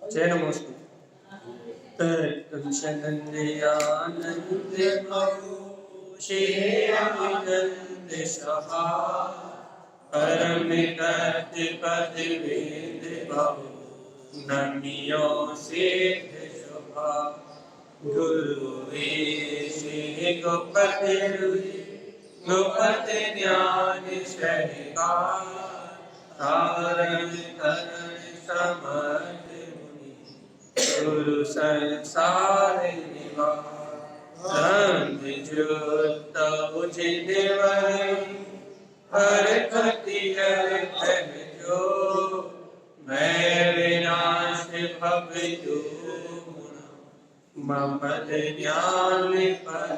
जय नमोस्तु। तत्कुशनन्दयानन्द शेयानन्द सहा परमितत् पद वेद बहु नमियो सिद्ध शोभा गुरु से गोपति गोपति ज्ञान शनिकार तारण तरण समर्थ मुनि गुरु संसार निवारण जुत उजितवर हर खति हर धन जो मैं विनाश भव जो ममद ज्ञान पर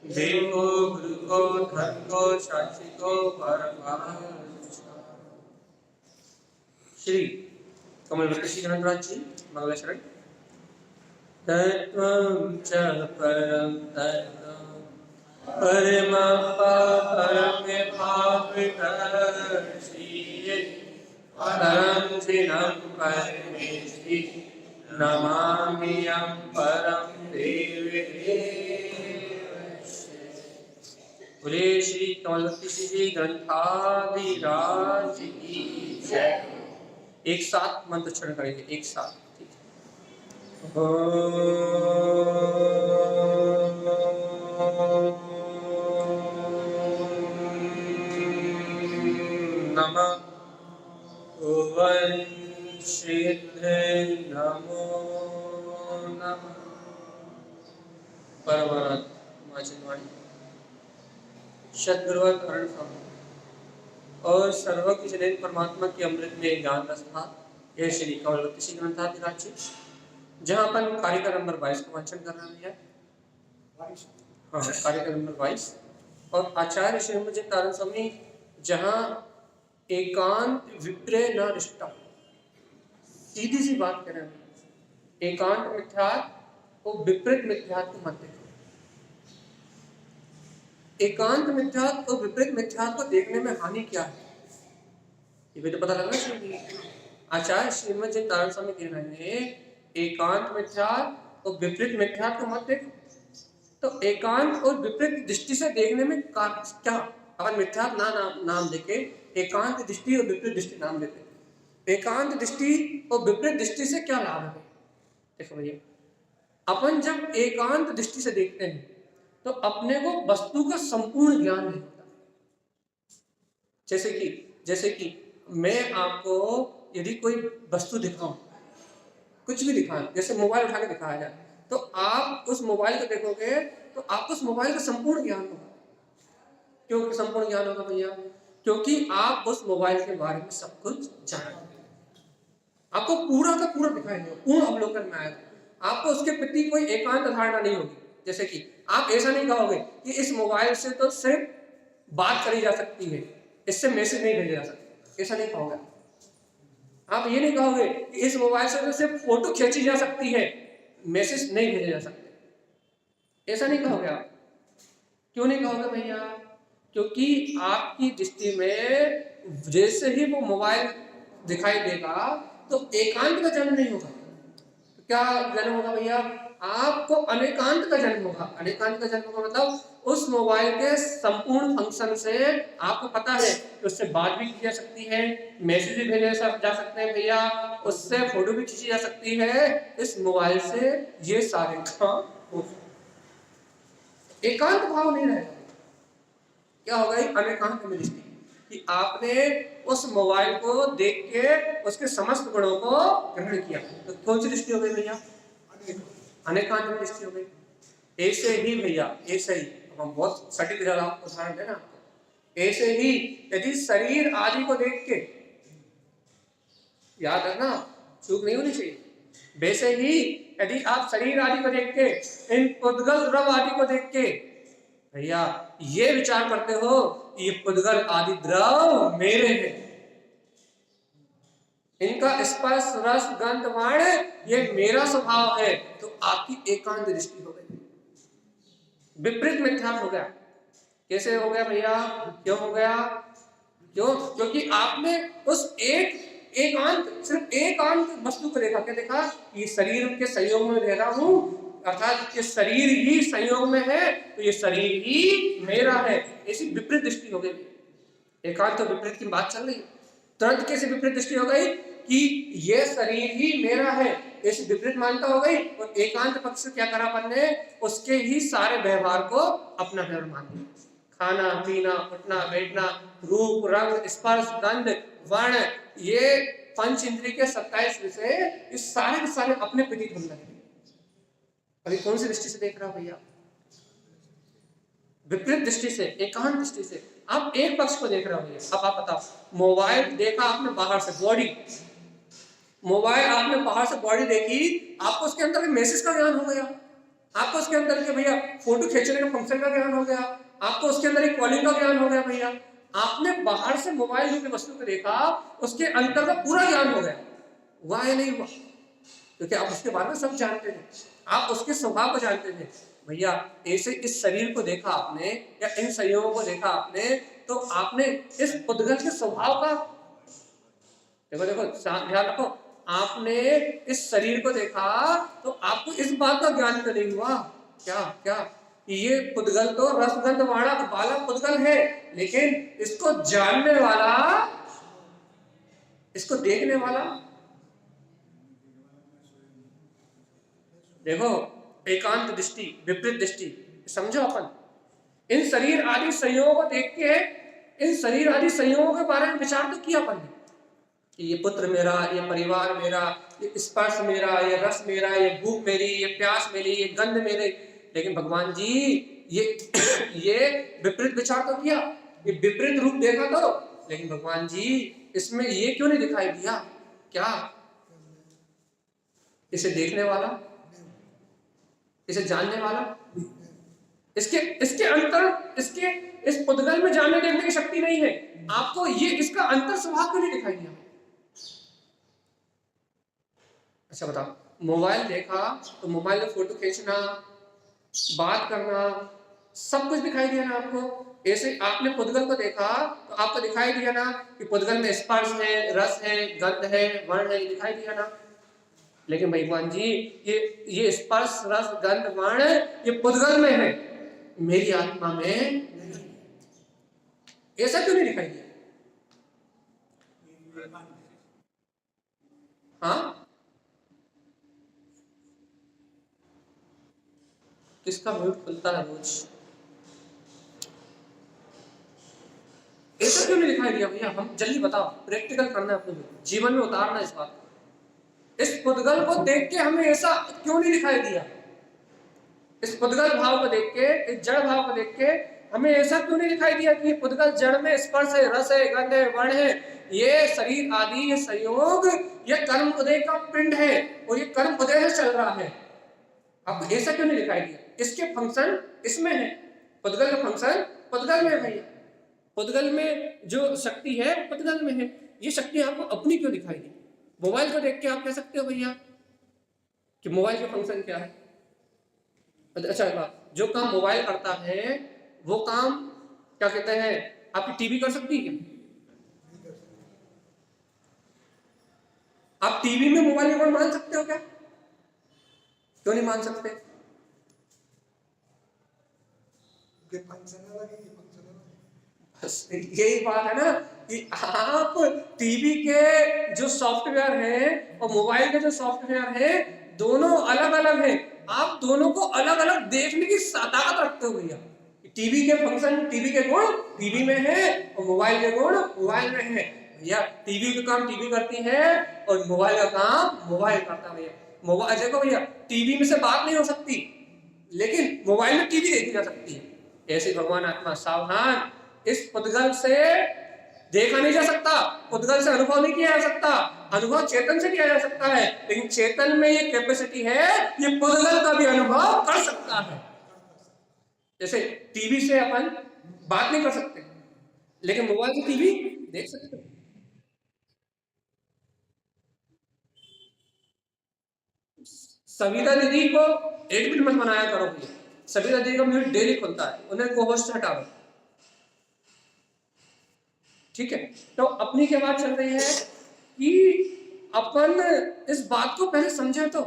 देखो गुरु को धन को साक्षी को परमार्थ। श्री कमलवती श्री ग्रंथराज जी मंगल शरण। तत्वं च परं तत्वं परम भावदर्शी परं चिनं परमेष्टि नमाम्यहं परं देवे। बोले श्री कमलवती श्री ग्रंथाधिराज की जय। एक साथ मंत्र उच्चारण करेंगे, एक साथ। ठीक है। नमः सिद्ध नमो नमः परमात्मा चिन्मय सद्गुरुवर करण और सर्वज्ञ जन परमात्मा के अमृत में ज्ञान रसथा। यह श्री कमलवती श्री ग्रंथाधिराज जी, जहाँ अपन कार्यक्रम नंबर 22 का वाचन कर रहे हैं। हाँ, कार्यक्रम नंबर 22 और आचार्य श्री मुझे तारण स्वामी जहाँ एकांत विप्रय न रिष्टा, सीधी सी बात कर रहे हैं। एकांत मिथ्यात्व और विपरीत मिथ्यात्व को मत देखो। एकांत मिथ्यात्व और विपरीत मिथ्यात्व को देखने में हानि क्या है, ये भी तो पता लगना चाहिए। आचार्य श्रीमद जी तारण स्वामी कह रहे हैं एकांत मिथ्यात्व और विपरीत मिथ्यात्व को मत देखो। तो एकांत और विपरीत दृष्टि से देखने में क्या, अपन मिथ्यात्व नाम देके एकांत दृष्टि और विपरीत दृष्टि नाम देते। एकांत दृष्टि और विपरीत दृष्टि से क्या लाभ है? देखो भैया, अपन जब एकांत दृष्टि से देखते हैं तो अपने को वस्तु का संपूर्ण ज्ञान नहीं होता। जैसे कि मैं आपको यदि कोई वस्तु दिखाऊं, कुछ भी दिखाएं, जैसे मोबाइल उठा के दिखाया जाए, तो आप उस मोबाइल को देखोगे तो आपको उस मोबाइल का संपूर्ण ज्ञान होगा। क्यों संपूर्ण ज्ञान होगा भैया? क्योंकि आप उस मोबाइल के बारे में सब कुछ जानते हैं। आपको पूरा का पूरा दिखाई देगा, पूर्ण अवलोकन में आएगा। आपको उसके प्रति कोई एकांत धारणा नहीं होगी। जैसे कि आप ऐसा नहीं कहोगे कि इस मोबाइल से तो सिर्फ बात करी जा सकती है, इससे मैसेज नहीं भेजा जा सकता, ऐसा नहीं कहोगे। आप ये नहीं कहोगे कि इस मोबाइल से तो सिर्फ फोटो खींची जा सकती है, मैसेज नहीं भेजे जा सकते, ऐसा नहीं कहोगे आप। क्यों नहीं कहोगे भैया? क्योंकि आपकी दृष्टि में जैसे ही वो मोबाइल दिखाई देगा तो एकांत का जन्म नहीं होगा। तो क्या जन्म होगा भैया? आपको अनेकांत का जन्म होगा। अनेकांत का जन्म होगा मतलब उस मोबाइल के संपूर्ण फंक्शन से आपको पता है कि उससे बात भी की जा सकती है, मैसेज भी भेजे जा सकते हैं भैया, उससे फोटो भी खींची जा सकती है। इस मोबाइल से ये सारे काम हो सकते। एकांत भाव नहीं रहेगा। क्या होगा? अनेकांत में दृष्टि कि आपने उस मोबाइल को देख के उसके समस्त गुणों को ग्रहण किया, तो कौन सी दृष्टि हो गई भैया? अनेकांत में दृष्टि हो गई। ऐसे ही भैया, ऐसे ही हम बहुत सटीक उदाहरण देना आपको। ऐसे ही यदि शरीर आदि को देख के, याद रखना, चूक नहीं होनी चाहिए। वैसे ही यदि आप शरीर आदि को देख के, इन पुद्गल द्रव आदि को देख के भैया ये विचार करते हो ये पुद्गल आदि द्रव मेरे हैं, इनका स्पर्श रस गंध वर्ण ये मेरा स्वभाव है, तो आपकी एकांत दृष्टि हो गई। विपरीत मिथ्यात्व हो गया। कैसे हो गया भैया? क्यों हो गया? क्यों? क्योंकि आपने उस एक एकांत, सिर्फ एकांत वस्तु को देखा, क्या देखा? ये शरीर के संयोग में रह रहा हूं, अर्थात ये शरीर ही संयोग में है, तो ये शरीर ही मेरा है, ऐसी विपरीत दृष्टि हो गई। एकांत और विपरीत की बात चल रही है, तुरंत कैसे विपरीत दृष्टि हो गई कि ये शरीर ही मेरा है, ऐसी विपरीत मान्यता हो गई। और एकांत पक्ष से क्या करा अपन ने? उसके ही सारे व्यवहार को अपना व्यवहार मान लिया। खाना पीना, उठना बैठना, रूप रंग स्पर्श गंध वर्ण, ये पंच इंद्रिय के 27 विषय, इस सारे के सारे अपने प्रतीत होने लगे। अभी कौन सी दृष्टि से देख रहा हो भैया? विपरीत दृष्टि से, एकांत दृष्टि से। आप एक पक्ष को देख रहे हो। अब आप बताओ, मोबाइल देखा आपने बाहर से, बॉडी, मोबाइल आपने बाहर से बॉडी देखी, आपको उसके अंदर के मैसेज का ज्ञान हो गया, आपको उसके अंदर के भैया फोटो खींचने का फंक्शन का ज्ञान हो गया, आपको उसके अंदर एक कॉलिंग का ज्ञान हो गया। भैया आपने बाहर से मोबाइल की वस्तु को देखा, उसके अंतर का पूरा ज्ञान हो गया, हुआ या नहीं हुआ? क्योंकि आप उसके बारे में सब जानते थे, आप उसके स्वभाव को जानते थे। भैया ऐसे इस शरीर को देखा आपने, या इन संयोगों को देखा आपने, तो आपने इस पुद्गल के स्वभाव का, देखो देखो ध्यान रखो, आपने इस शरीर को देखा तो आपको इस बात का ज्ञान तो नहीं हुआ क्या? क्या ये पुद्गल तो रसगंध वाला बाला पुद्गल है, लेकिन इसको जानने वाला, इसको देखने वाला, देखो एकांत दृष्टि, विपरीत दृष्टि, समझो अपन इन शरीर आदि संयोगों को देख के, इन शरीर आदि संयोगों के बारे में विचार तो किया अपन ने, ये पुत्र मेरा, ये परिवार मेरा, ये स्पर्श मेरा, ये रस मेरा, ये भूख मेरी, ये प्यास मेरी, ये गंध मेरे। लेकिन भगवान जी ये विपरीत विचार तो किया, ये विपरीत रूप देखा तो, लेकिन भगवान जी इसमें ये क्यों नहीं दिखाई दिया? क्या इसे देखने वाला, इसे जानने वाला, इसके अंतर, इसके इस पुद्गल में जानने देखने की शक्ति नहीं है आपको, ये इसका अंतर स्वभाव क्यों नहीं दिखाई दिया? अच्छा बताओ, मोबाइल देखा तो मोबाइल में फोटो खींचना, बात करना, सब कुछ दिखाई दिया ना आपको। ऐसे आपने पुद्गल को देखा तो आपको दिखाई दिया ना कि पुद्गल में स्पर्श है, रस है, गंध है, वर्ण है, दिखाई दिया ना। लेकिन भगवान जी ये स्पर्श रस गंध वर्ण ये पुद्गल में है, मेरी आत्मा में नहीं। ऐसा क्यों नहीं दिखाई दिया? हाँ, किसका म्यूट खुलता है रोज? ऐसा क्यों नहीं दिखाई दिया भैया? हम जल्दी बताओ, प्रैक्टिकल करना है अपने जीवन में उतारना इस बात को। इस पुद्गल को देख के हमें ऐसा क्यों नहीं दिखाई दिया? इस पुद्गल भाव को देख के, इस जड़ भाव को देख के हमें ऐसा क्यों नहीं दिखाई दिया कि पुद्गल जड़ में स्पर्श है, रस है, गंध है, वर्ण है, ये शरीर आदि, ये संयोग, ये कर्म उदय का पिंड है और ये कर्म उदय से चल रहा है। अब ऐसा क्यों नहीं दिखाई दिया? इसके फंक्शन इसमें है, पुद्गल का फंक्शन पुद्गल में है भैया, पुद्गल में जो शक्ति है पुद्गल में है। ये शक्ति आपको अपनी क्यों दिखाई दी? मोबाइल को देख के आप कह सकते हो भैया कि मोबाइल का फंक्शन क्या है? अच्छा, जो काम मोबाइल करता है वो काम क्या कहते हैं, आपकी टीवी कर सकती है क्या? आप टीवी में मोबाइल रिमोट मान सकते हो क्या? क्यों नहीं मान सकते? बस यही बात है ना कि आप टीवी के जो सॉफ्टवेयर है और मोबाइल के जो सॉफ्टवेयर है दोनों अलग अलग हैं। आप दोनों को अलग अलग देखने की ताकत रखते हो भैया। टीवी के फंक्शन, टीवी के गुण टीवी में है और मोबाइल के गुण मोबाइल में है भैया। टीवी का काम टीवी करती है और मोबाइल का काम मोबाइल करता है भैया। मोबाइल देखो भैया, टीवी में से बात नहीं हो सकती लेकिन मोबाइल में टीवी देखी जा सकती है। ऐसे भगवान आत्मा सावधान, इस पुद्गल से देखा नहीं जा सकता, पुद्गल से अनुभव नहीं किया जा सकता, अनुभव चेतन से किया जा सकता है, लेकिन चेतन में ये कैपेसिटी है ये पुद्गल का भी अनुभव कर सकता है। जैसे टीवी से अपन बात नहीं कर सकते लेकिन मोबाइल से टीवी देख सकते हैं। सविता दीदी को 1 मिनट मत बनाया करो भैया। सविता दीदी का म्यूट डेली खुलता है, उन्हें को होस्ट हटा दो, ठीक है। तो अपनी क्या बात चल रही है कि अपन इस बात को पहले समझे। तो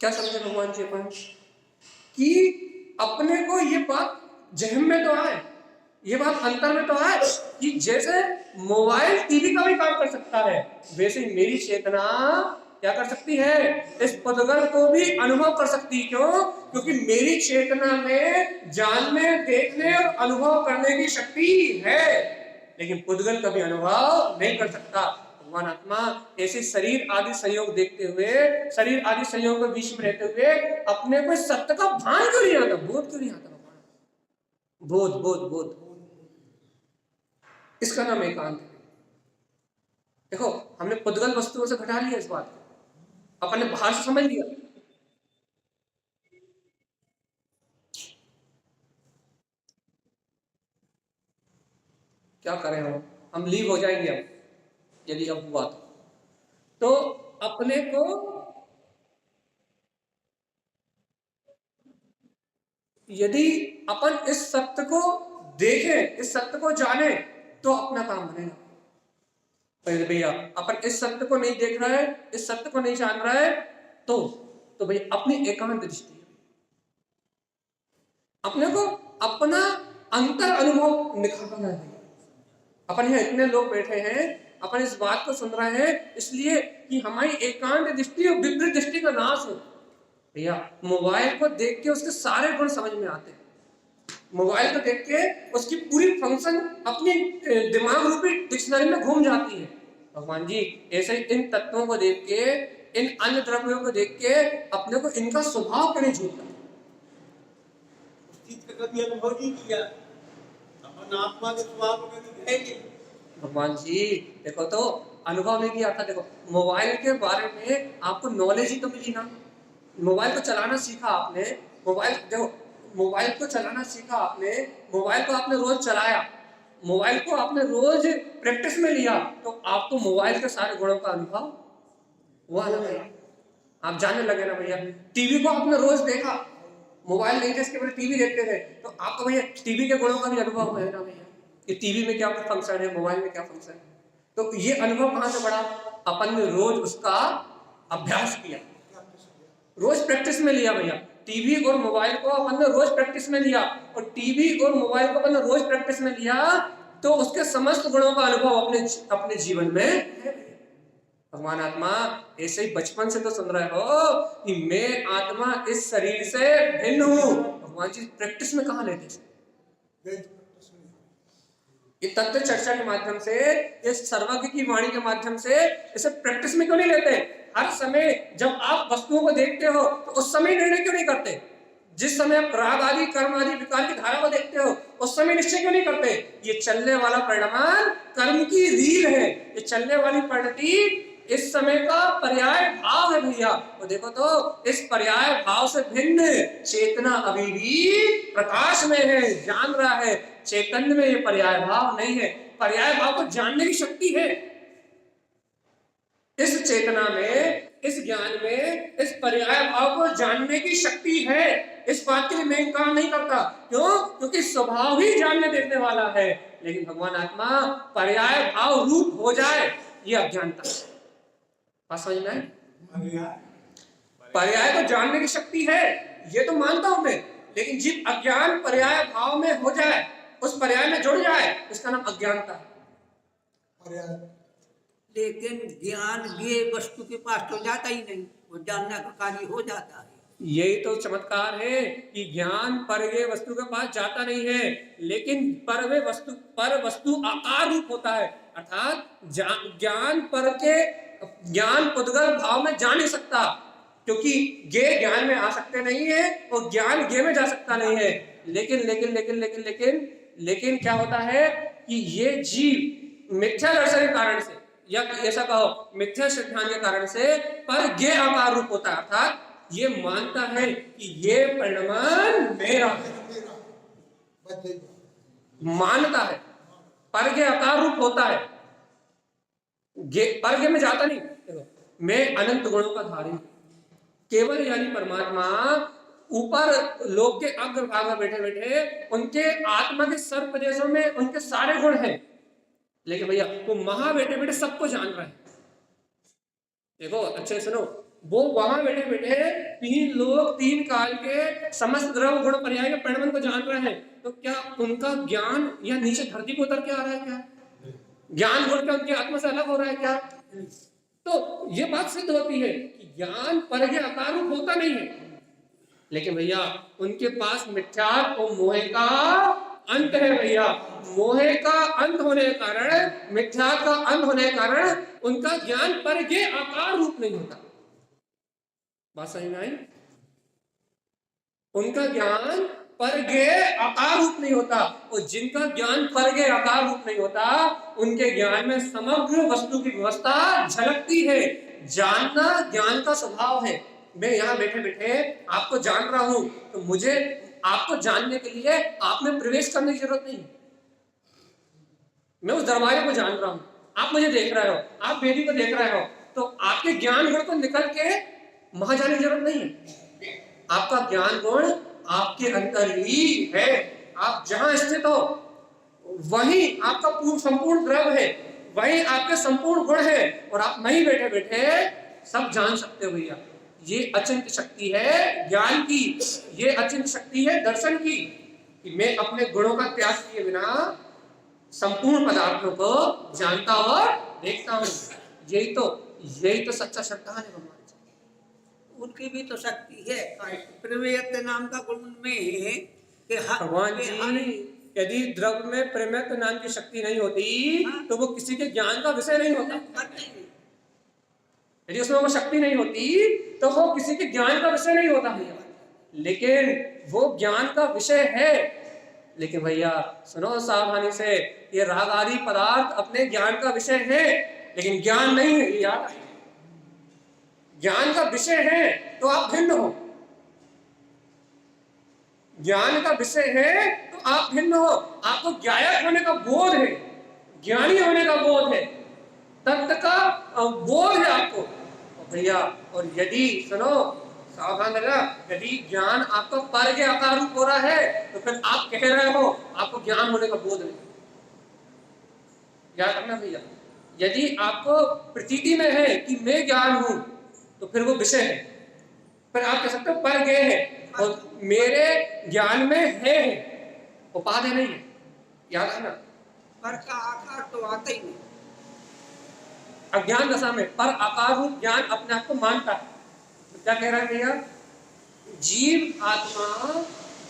क्या समझे भगवान जी अपन, कि अपने को ये बात जहन में तो आए, ये बात अंतर में तो आए कि जैसे मोबाइल टीवी का भी काम कर सकता है, वैसे मेरी चेतना क्या कर सकती है, इस पुद्गल को भी अनुभव कर सकती है। क्यों? क्योंकि मेरी चेतना में जानने, देखने और अनुभव करने की शक्ति है, लेकिन पुद्गल कभी अनुभव नहीं कर सकता। भगवान आत्मा ऐसे शरीर आदि संयोग देखते हुए, शरीर आदि संयोग के बीच में रहते हुए अपने को सत्य का भान क्यों नहीं आता, बोध क्यों नहीं आता? भगवान बोध बोध बोध, इसका नाम एकांत है। देखो, हमने पुद्गल वस्तुओं से घटा लिया इस बात को, अपन ने बाहर से समझ लिया। क्या करें हम लीव हो जाएंगे अब, यदि अब हुआ तो अपने को यदि अपन इस सत्य को देखें, इस सत्य को जाने, तो अपना काम बनेगा। पहले भैया अपन इस सत्य को नहीं देख रहा है, इस सत्य को नहीं जान रहा है, तो भैया अपनी एकांत दृष्टि, अपने को अपना अंतर अनुभव निखारना है। अपन यहाँ इतने लोग बैठे हैं, अपन इस बात को सुन रहे हैं इसलिए कि हमारी एकांत दृष्टि और विपरीत दृष्टि का नाश हो। भैया मोबाइल को देख के उसके सारे गुण समझ में आते हैं, मोबाइल को देख के उसकी पूरी फंक्शन अपनी दिमाग रूपी डिक्शनरी में घूम जाती है। भगवान जी ऐसे इन तत्वों को देख के, इन अन्य द्रव्यों को देख के अपने को इनका स्वभाव क्यों नहीं झूठता? कभी अनुभव नहीं किया, अपन आत्मा के स्वभाव को कभी देखेंगे। भगवान जी देखो, तो अनुभव नहीं किया था। देखो मोबाइल के बारे में आपको नॉलेज ही तो मिली ना, मोबाइल को चलाना सीखा आपने, मोबाइल देखो, मोबाइल को चलाना सीखा आपने, मोबाइल को आपने रोज चलाया, मोबाइल को आपने रोज प्रैक्टिस में लिया, तो आपको मोबाइल के सारे गुणों का अनुभव हुआ ना भैया, आप जानने लगे ना भैया। टीवी को आपने रोज देखा, मोबाइल नहीं थे इसके पहले टीवी देखते थे, तो आपको भैया टीवी के गुणों का भी अनुभव है ना भैया, कि टीवी में क्या फंक्शन है, मोबाइल में क्या फंक्शन है। तो ये अनुभव कहां से बढ़ा? अपन ने रोज उसका अभ्यास किया, रोज प्रैक्टिस में लिया भैया। टीवी और मोबाइल को अपन ने रोज प्रैक्टिस में लिया, और टीवी और मोबाइल को अपन ने रोज प्रैक्टिस में लिया, तो उसके समस्त गुणों का अनुभव अपने जीवन में है। भगवान आत्मा ऐसे ही बचपन से तो सुन रहे हो कि मैं आत्मा इस शरीर से भिन्न हूं। भगवान जी प्रैक्टिस में कहां लेते थे? ये तत्व चर्चा के माध्यम से, इस सर्वज्ञ की वाणी के माध्यम से इसे प्रैक्टिस में क्यों नहीं लेते? हर समय जब आप वस्तुओं को देखते हो तो उस समय निर्णय क्यों नहीं करते? जिस समय आप राग आदि, कर्म आदि, विकार की धारा को देखते हो उस समय निश्चय क्यों नहीं करते? ये चलने वाला परिणाम कर्म की रील है, ये चलने वाली परिणति इस समय का पर्याय भाव है भैया। तो देखो, तो इस पर्याय भाव से भिन्न चेतना अभी भी प्रकाश में है, जान रहा है। चैतन्य में ये पर्याय भाव नहीं है, पर्याय भाव को जानने की शक्ति है। इस चेतना में, इस ज्ञान में इस पर्याय भाव को जानने की शक्ति है। इस बात के लिए मैं इनकार नहीं करता। क्यों? क्योंकि स्वभाव ही जानने देखने वाला है। लेकिन भगवान आत्मा पर्याय भाव रूप हो जाए, ये अज्ञानता है। बात समझ में आए? पर्याय को जानने की शक्ति है, ये तो मानता हूं मैं, लेकिन जिस अज्ञान पर्याय भाव में हो जाए, उस पर्याय में जुड़ जाए, उसका नाम अज्ञानता है। लेकिन ज्ञान ये वस्तु के पास तो जाता ही नहीं, वो जानना का कार्य हो जाता है। यही तो चमत्कार है कि ज्ञान पर ये वस्तु के पास जाता नहीं है, लेकिन पर वस्तु आकार रूप होता है। अर्थात ज्ञान पर के ज्ञान पुद्गल भाव में जा नहीं सकता, क्योंकि गे ज्ञान में आ सकते नहीं है और ज्ञान गे में जा सकता नहीं है। लेकिन लेकिन लेकिन लेकिन लेकिन लेकिन क्या होता है कि ये जीव मिथ्या दर्शन के कारण से, या ऐसा कहो मिथ्या सिद्धांत के कारण से पर गे आकार रूप होता है। अर्थात ये मानता है कि ये परिणाम मेरा है, मानता है, पर गे आकार रूप होता है, पर गे में जाता नहीं। देखो, मैं अनंत गुणों का धारी, केवल यानी परमात्मा ऊपर लोक के अग्रभाग में बैठे बैठे उनके आत्मा के सर्व प्रदेशों में उनके सारे गुण हैं, लेकिन भैया वो वहां बैठे बैठे सबको जान रहा है। देखो अच्छे से सुनो, वो वहां बैठे बैठे तीन लोग तीन काल के समस्त द्रव गुण पर्याय के परिणाम को जान रहे हैं, तो क्या उनका ज्ञान या नीचे धरती को उतर के आ रहा है? क्या ज्ञान गुण का उनकी आत्मा से अलग हो रहा है क्या? तो ये बात सिद्ध होती है कि ज्ञान परगे आकार रूप होता नहीं है, लेकिन भैया उनके पास मिथ्यात्व और मोह का अंत है। भैया मोह का अंत होने के कारण, मिथ्या का अंत होने के कारण उनका ज्ञान परगे आकार रूप नहीं होता। बात समझ में आई? उनका ज्ञान परगे आकार रूप नहीं होता, और जिनका ज्ञान परगे आकार रूप नहीं होता उनके ज्ञान में समग्र वस्तु की व्यवस्था झलकती है। जानना ज्ञान का स्वभाव है। मैं यहाँ बैठे बैठे आपको जान रहा हूं, तो मुझे आपको जानने के लिए आप में प्रवेश करने की जरूरत नहीं। मैं उस दरवाजे को जान रहा हूं, आप मुझे देख रहे हो, आप बेटी को देख रहे हो, तो आपके ज्ञान गुण को निकल के वहां जाने की जरूरत नहीं है। आपका ज्ञान गुण आपके अंदर ही है। आप जहां स्थित हो वही आपका संपूर्ण द्रव है, वही आपके संपूर्ण गुण है, और आप नहीं बैठे बैठे सब जान सकते हो। भैया ये अचिंत्य शक्ति है ज्ञान की, ये अचिंत्य शक्ति है दर्शन की, कि मैं अपने गुणों का त्याग किए बिना संपूर्ण पदार्थों को जानता और देखता हूं। यही तो सच्चा श्रद्धा है भगवान। उनकी भी तो शक्ति है, प्रमेयत्व नाम का गुण में है कि भगवान जी यदि द्रव्य में प्रमेयत्व नाम की शक्ति नहीं होती तो वो किसी के ज्ञान का विषय नहीं होता। यदि उसमें वो शक्ति नहीं होती तो वो किसी के ज्ञान का विषय नहीं होता भैया। लेकिन वो ज्ञान का विषय है। लेकिन भैया सुनो सावधानी से, ये राग आदि पदार्थ अपने ज्ञान का विषय है, लेकिन ज्ञान नहीं है। ये याद है, ज्ञान का विषय है तो आप भिन्न हो। ज्ञान का विषय है तो आप भिन्न हो। आपको ज्ञायक होने का बोध है, ज्ञानी होने का बोध है, तत्व का बोध है आपको भैया। और यदि सुनो सावधान रहना, यदि ज्ञान आपका परगे आकार रूप हो रहा है तो फिर आप कह रहे हो आपको ज्ञान होने का बोध नहीं। याद रखना भैया, यदि आपको प्रतीति में है कि मैं ज्ञान हूं तो फिर वो विषय है, फिर आप कह सकते हो पर गए है, और मेरे ज्ञान में है उपाधि नहीं है। याद है ना, पर का आकार तो आता ही नहीं। अज्ञान दशा में पर आकार रूप ज्ञान अपने आप को मानता है। तो क्या कह रहा है भैया, जीव आत्मा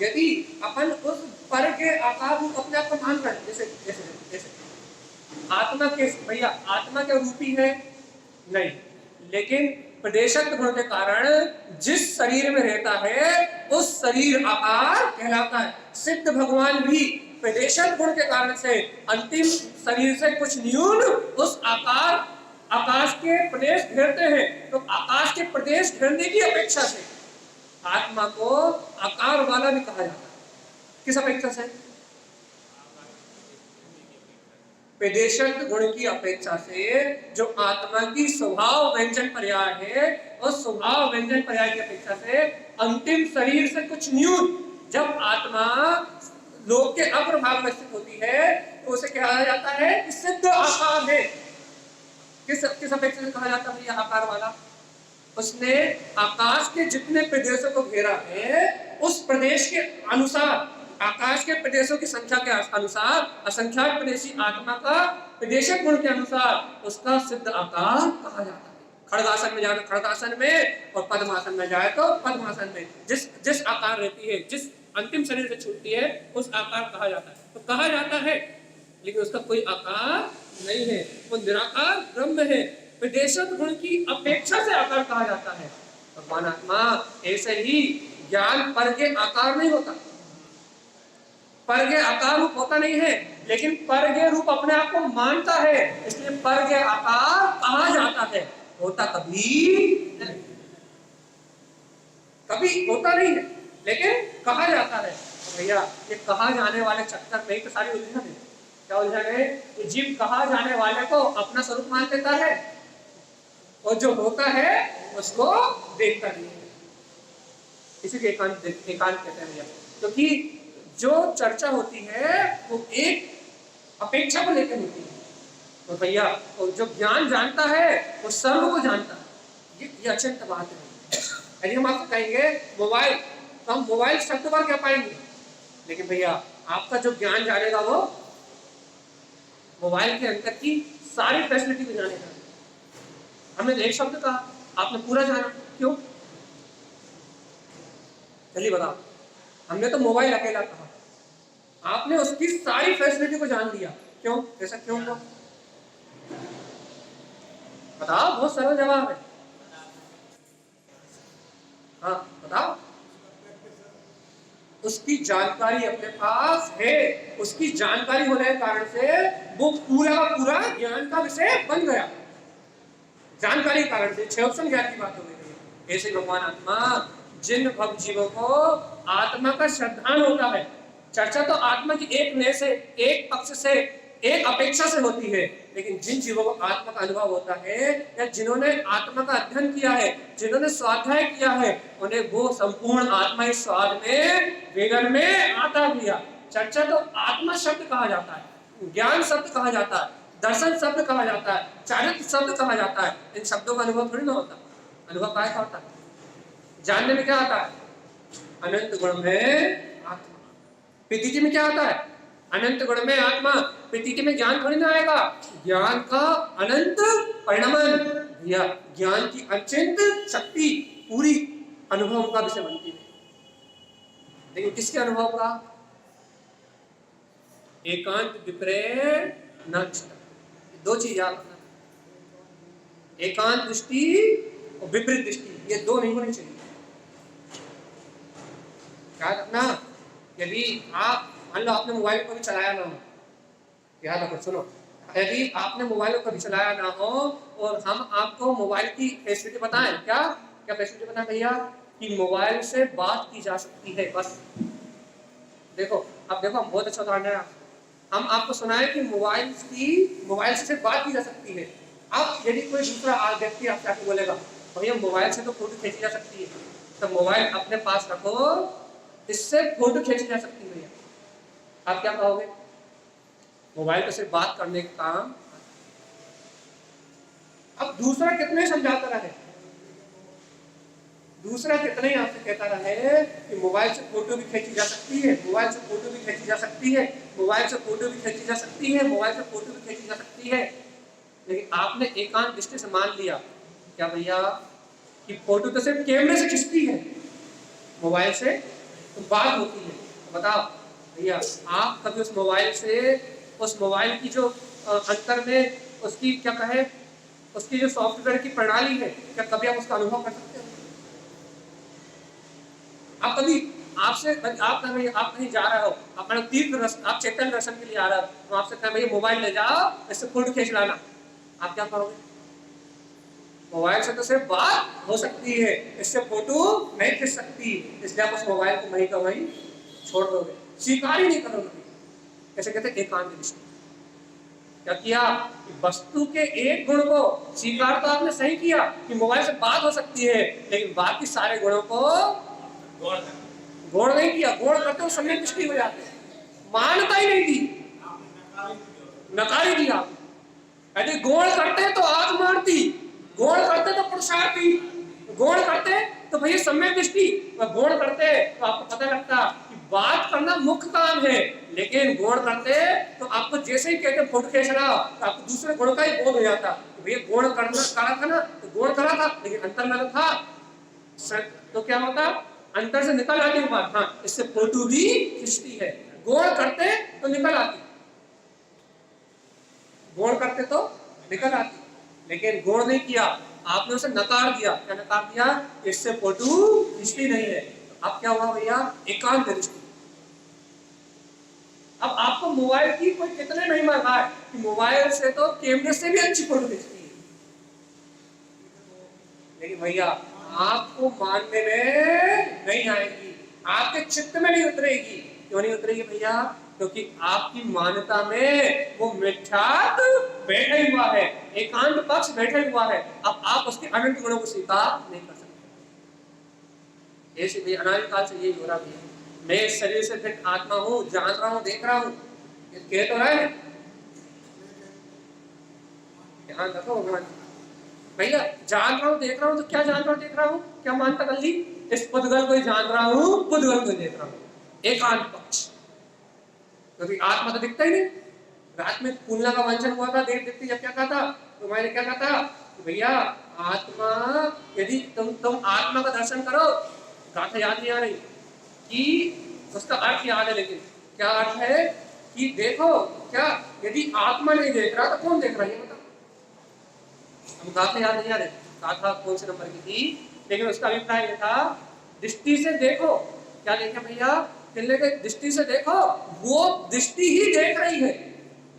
यदि अपन उस पर के आकार रूप अपने आप को मान रहे हैं, जैसे जैसे जैसे आत्मा के भैया आत्मा के रूपी है नहीं, लेकिन प्रदेशत्व गुण के कारण जिस शरीर में रहता है उस शरीर आकार कहलाता है। सिद्ध भगवान भी प्रदेशत्व गुण के कारण से अंतिम शरीर से कुछ न्यून उस आकाश के प्रदेश घेरते हैं। तो आकाश के प्रदेश घेरने की अपेक्षा से आत्मा को आकार वाला भी कहा जाता है। किस अपेक्षा से? प्रदेशत्व गुण की अपेक्षा से जो आत्मा की स्वभाव व्यंजन पर्याय है, उस स्वभाव व्यंजन पर्याय की अपेक्षा से अंतिम शरीर से कुछ न्यून जब आत्मा लोक के अग्रभाग में स्थित होती है तो उसे कहा जाता है कि सिद्ध आकार है। किस अपेक्षा से कहा जाता है यह आकार वाला? उसने आकाश के जितने प्रदेशों को घेरा है उस प्रदेश के अनुसार, आकाश के प्रदेशों की संख्या के अनुसार असंख्यात प्रदेशी आत्मा का प्रदेशक गुण के अनुसार उसका सिद्ध आकार कहा जाता है। खड़गासन में जाए तो खड़गासन में, और पद्मासन में जाए तो पद्मासन में, जिस आकार रहती है, जिस अंतिम शरीर से छूटती है उस आकार कहा जाता है। तो कहा जाता है लेकिन उसका कोई आकार नहीं है, वो निराकार ब्रह्म है। प्रदेशक गुण की अपेक्षा से आकार कहा जाता है। भगवान आत्मा ऐसे ही ज्ञान पर के आकार नहीं होता, परगे आकार रूप होता नहीं है, लेकिन परगे रूप अपने आप को मानता है, इसलिए परगे आकार कहा जाता है। होता कभी नहीं, कभी होता नहीं है, लेकिन कहा जाता है। तो भैया ये कहा जाने वाले चक्कर नहीं तो सारी उलझन है। क्या उलझन है? कि जीव कहा जाने वाले को अपना स्वरूप मान लेता है और जो होता है उसको देखता नहीं है। इसीलिए एकांत कहते हैं भैया, क्योंकि जो चर्चा होती है वो एक अपेक्षा को लेकर होती है। तो भैया और जो ज्ञान जानता है वो सर्व को जानता है। ये अत्यंत बात है। यदि हम आपसे कहेंगे मोबाइल, तो हम मोबाइल शब्द पर क्या पाएंगे, लेकिन भैया आपका जो ज्ञान जानेगा वो मोबाइल के अंदर की सारी फैसिलिटी को जानेगा। हमने तो एक शब्द कहा, आपने पूरा जाना, क्यों? चलिए बताओ, हमने तो मोबाइल अकेला कहा, आपने उसकी सारी फैसिलिटी को जान लिया, क्यों? ऐसा क्यों हुआ? बताओ, बहुत सरल जवाब है। हाँ बताओ। उसकी जानकारी अपने पास है, उसकी जानकारी होने के कारण से वो पूरा का पूरा ज्ञान का विषय बन गया। जानकारी के कारण से 6 ऑप्शन ज्ञान की बात हो गई। ऐसे भगवान आत्मा जिन भव जीवों को आत्मा का श्रद्धान होता है, चर्चा तो आत्मा की एक नए से, एक पक्ष से, एक अपेक्षा से होती है, लेकिन जिन जीवों को आत्मा का अनुभव होता है या जिन्होंने आत्मा का अध्ययन किया है, जिन्होंने स्वाध्याय किया है, उन्हें वो संपूर्ण आत्मा इस स्वाद में वेगन में आता गया। चर्चा तो आत्मा शब्द कहा जाता है, ज्ञान शब्द कहा जाता है, दर्शन शब्द कहा जाता है, चारित्र शब्द कहा जाता है। इन शब्दों का अनुभव थोड़ी ना होता। अनुभव काय का होता है? जानने में क्या आता है? अनंत गुण में आत्मा। प्रतीति में क्या आता है? अनंत गुण में आत्मा। प्रतीति में ज्ञान थोड़ी ना आएगा, ज्ञान का अनंत परिणमन या ज्ञान की अत्यंत शक्ति पूरी अनुभव का विषय बनती है। लेकिन किसके अनुभव का? एकांत विपर्य न। दो चीज याद रखना, एकांत दृष्टि और विपरीत दृष्टि, ये दो नहीं होनी चाहिए। याद रखना, यदि आप मान लो आपने मोबाइल को भी चलाया ना हो, याद रखो, सुनो, यदि आपने मोबाइल को कभी चलाया ना हो और हम आपको मोबाइल की फैसिलिटी बताएं, क्या क्या फैसिलिटी बताएं भैया? कि मोबाइल से बात की जा सकती है, बस। देखो, अब देखो, बहुत अच्छा उदाहरण है। हम आपको सुनाए कि मोबाइल से सिर्फ बात की जा सकती है। अब यदि कोई दूसरा व्यक्ति आपसे आके बोलेगा भैया मोबाइल से तो फोटो खींची जा सकती है, तो मोबाइल अपने पास रखो, इससे फोटो खींची जा सकती है, भैया, आप क्या कहोगे? मोबाइल पे सिर्फ बात करने का काम। अब दूसरा कितने समझाता रहे, दूसरा कितने ही आपसे कहता रहे कि मोबाइल से फोटो भी खींची जा सकती है, मोबाइल से फोटो भी खींची जा सकती है, मोबाइल से फोटो भी खींची जा सकती है, मोबाइल से फोटो भी खींची जा सकती है, लेकिन आपने एकांत दृष्टि से मान लिया क्या भैया कि फोटो तो सिर्फ कैमरे से खींचती है, मोबाइल से तो बात होती है। तो बताओ भैया, आप कभी उस मोबाइल से, उस मोबाइल की जो अंतर में उसकी क्या कहे, उसकी जो सॉफ्टवेयर की प्रणाली है, क्या कभी आप उसका अनुभव कर सकते हो? आप कभी आप कहीं जा रहे हो, अपना तीर्थ, आप चैतन्य दर्शन के लिए आ रहे हो, तो आपसे कहें भैया मोबाइल ले जाओ, इससे फोटो खींच लाना, आप क्या कहोगे? मोबाइल से तो सिर्फ बात हो सकती है, इससे फोटो नहीं खींच सकती, इसलिए आप उस मोबाइल को वहीं का वहीं छोड़ दोगे, स्वीकार ही नहीं करोगे। कैसे कहते हैं? एकांत दृष्टि। क्या किया कि वस्तु के एक गुण को स्वीकार तो आपने सही किया कि मोबाइल से बात हो सकती है, लेकिन बाकी सारे गुणों को गौर नहीं किया। गौर करते हो सम्यक दृष्टि हो जाते, मानता ही नहीं दी, नकार ही दिया। यदि गौर करते तो आग मारती, गौर करते तो पुरुषार्थी, गौर करते तो भैया सम्यक दृष्टि, गौर करते तो आपको पता लगता कि बात करना मुख्य काम है, लेकिन गौर करते तो आपको जैसे ही कहते फोटो खींच रहा तो आपको दूसरे गुण का ही बोध हो जाता। तो भैया गौर करना करा था ना, तो गौर करा था, लेकिन अंतर में था, तो क्या होता? अंतर से निकल आती बात। हाँ, इससे फोटो भी खिंचती है, गौर करते तो निकल आती, गौर करते तो निकल आती, लेकिन गौर नहीं किया, आपने उसे नकार दिया। क्या नकार दिया? इससे फोटो खिंचती नहीं है। अब क्या हुआ भैया? एकांत दृष्टि। अब आपको मोबाइल की कोई कितने नहीं मांगा है कि मोबाइल से तो कैमरे से भी अच्छी फोटो खिंचती है, लेकिन भैया आपको मानने में नहीं आएगी, आपके चित्त में नहीं उतरेगी। क्यों नहीं उतरेगी भैया? क्योंकि आपकी मान्यता में वो मिथ्यात्व बैठा हुआ है, एकांत पक्ष बैठा हुआ है। अब आप उसके अनंत गुणों को स्वीकार नहीं कर सकते। ऐसे भी अनादिकाल से यही हो रहा है। मैं शरीर से फिट आत्मा हूँ, जान रहा हूँ, देख रहा हूँ, कह तो रहा है, ध्यान रखो भगवान। भैया जान रहा हूँ देख रहा हूँ तो क्या जान रहा हूँ देख रहा हूँ, क्या मानता कर ली, इस पुद्गल को ही जान रहा हूँ, पुद्गल को देख रहा हूँ, एकांत पक्ष। क्योंकि आत्मा तो दिखता ही नहीं। रात में पूर्णा का वंचन हुआ था, देव दिखती जब क्या कहा था, तो मैंने क्या कहा था कि भैया आत्मा, यदि तुम आत्मा का दर्शन करो, गाथा याद नहीं आ रही कि उसका अर्थ याद है, लेकिन क्या अर्थ है कि देखो क्या, यदि आत्मा नहीं देख रहा तो कौन देख रहा है ये बताओ। हम गाथा याद नहीं आ रहे, गाथा कौन से नंबर की थी, लेकिन उसका अभिप्राय ये था दृष्टि से देखो। क्या देखे भैया, कहने के दृष्टि से देखो, वो दृष्टि ही देख रही है,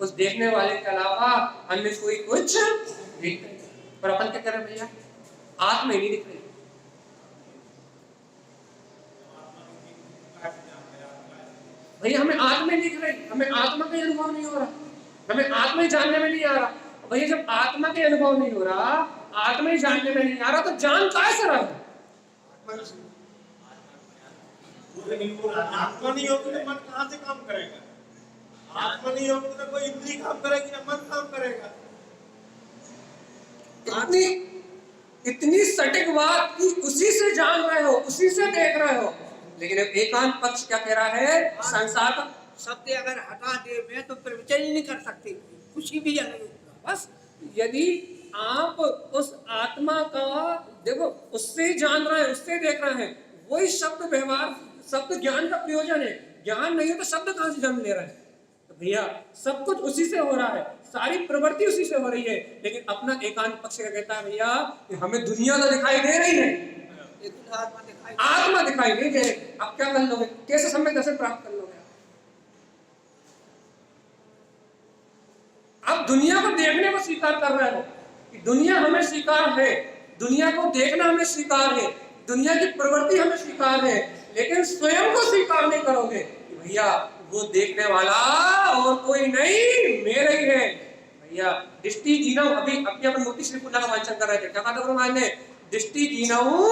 उस देखने वाले के अलावा अन्य कोई कुछ देख नहीं। पर अपन क्या कर रहे हैं भैया, आत्मा ही नहीं दिख रही। भैया हमें आत्मा ही दिख रही, हमें आत्मा का अनुभव नहीं हो रहा, हमें आत्मा ही जानने में नहीं आ रहा। भैया जब आत्मा के अनुभव नहीं हो रहा, आत्मा ही जानने में नहीं आ रहा, तो जान कैसे रहा है? आत्मा नहीं होगी तो मन कहाँ से काम करेगा? आत्मा नहीं होगी तो कोई इंद्री काम करेगी ना मन काम करेगा। इतनी सटीक बात कि उसी से जान रहे हो, उसी से देख रहे हो, लेकिन एकांत पक्ष क्या कह रहा है, संसार का शब्द अगर हटा दे मैं तो प्रवचन ही नहीं कर सकते, कुछ भी अनुरूप का। बस यदि आप उस आत्मा का देखो, उससे जान रहे हैं, उससे देख रहे हैं, वही शब्द व्यवहार, शब्द ज्ञान का प्रयोजन है। ज्ञान नहीं हो तो शब्द कहां से जन्म ले रहे हैं? तो भैया सब कुछ उसी से हो रहा है, सारी प्रवृत्ति उसी से हो रही है, लेकिन अपना एकांत पक्ष क्या कहता है भैया कि हमें दुनिया तो दिखाई दे रही है, आत्मा दिखाई नहीं दे रही। अब क्या कर लोगे, कैसे सम्यक दर्शन प्राप्त कर लोगे? अब दुनिया को देखने को स्वीकार कर रहे हो कि दुनिया हमें स्वीकार है, दुनिया को देखना हमें स्वीकार है, दुनिया की प्रवृत्ति हमें स्वीकार है, लेकिन स्वयं को स्वीकार नहीं करोगे कि भैया वो देखने वाला और कोई नहीं, मेरे ही है। भैया दृष्टि जीना, अभी अपनी अपन मूर्ति श्री पूर्णा का वांचन कर रहे थे, क्या कहा था गुरु ने, दृष्टि जीनाऊ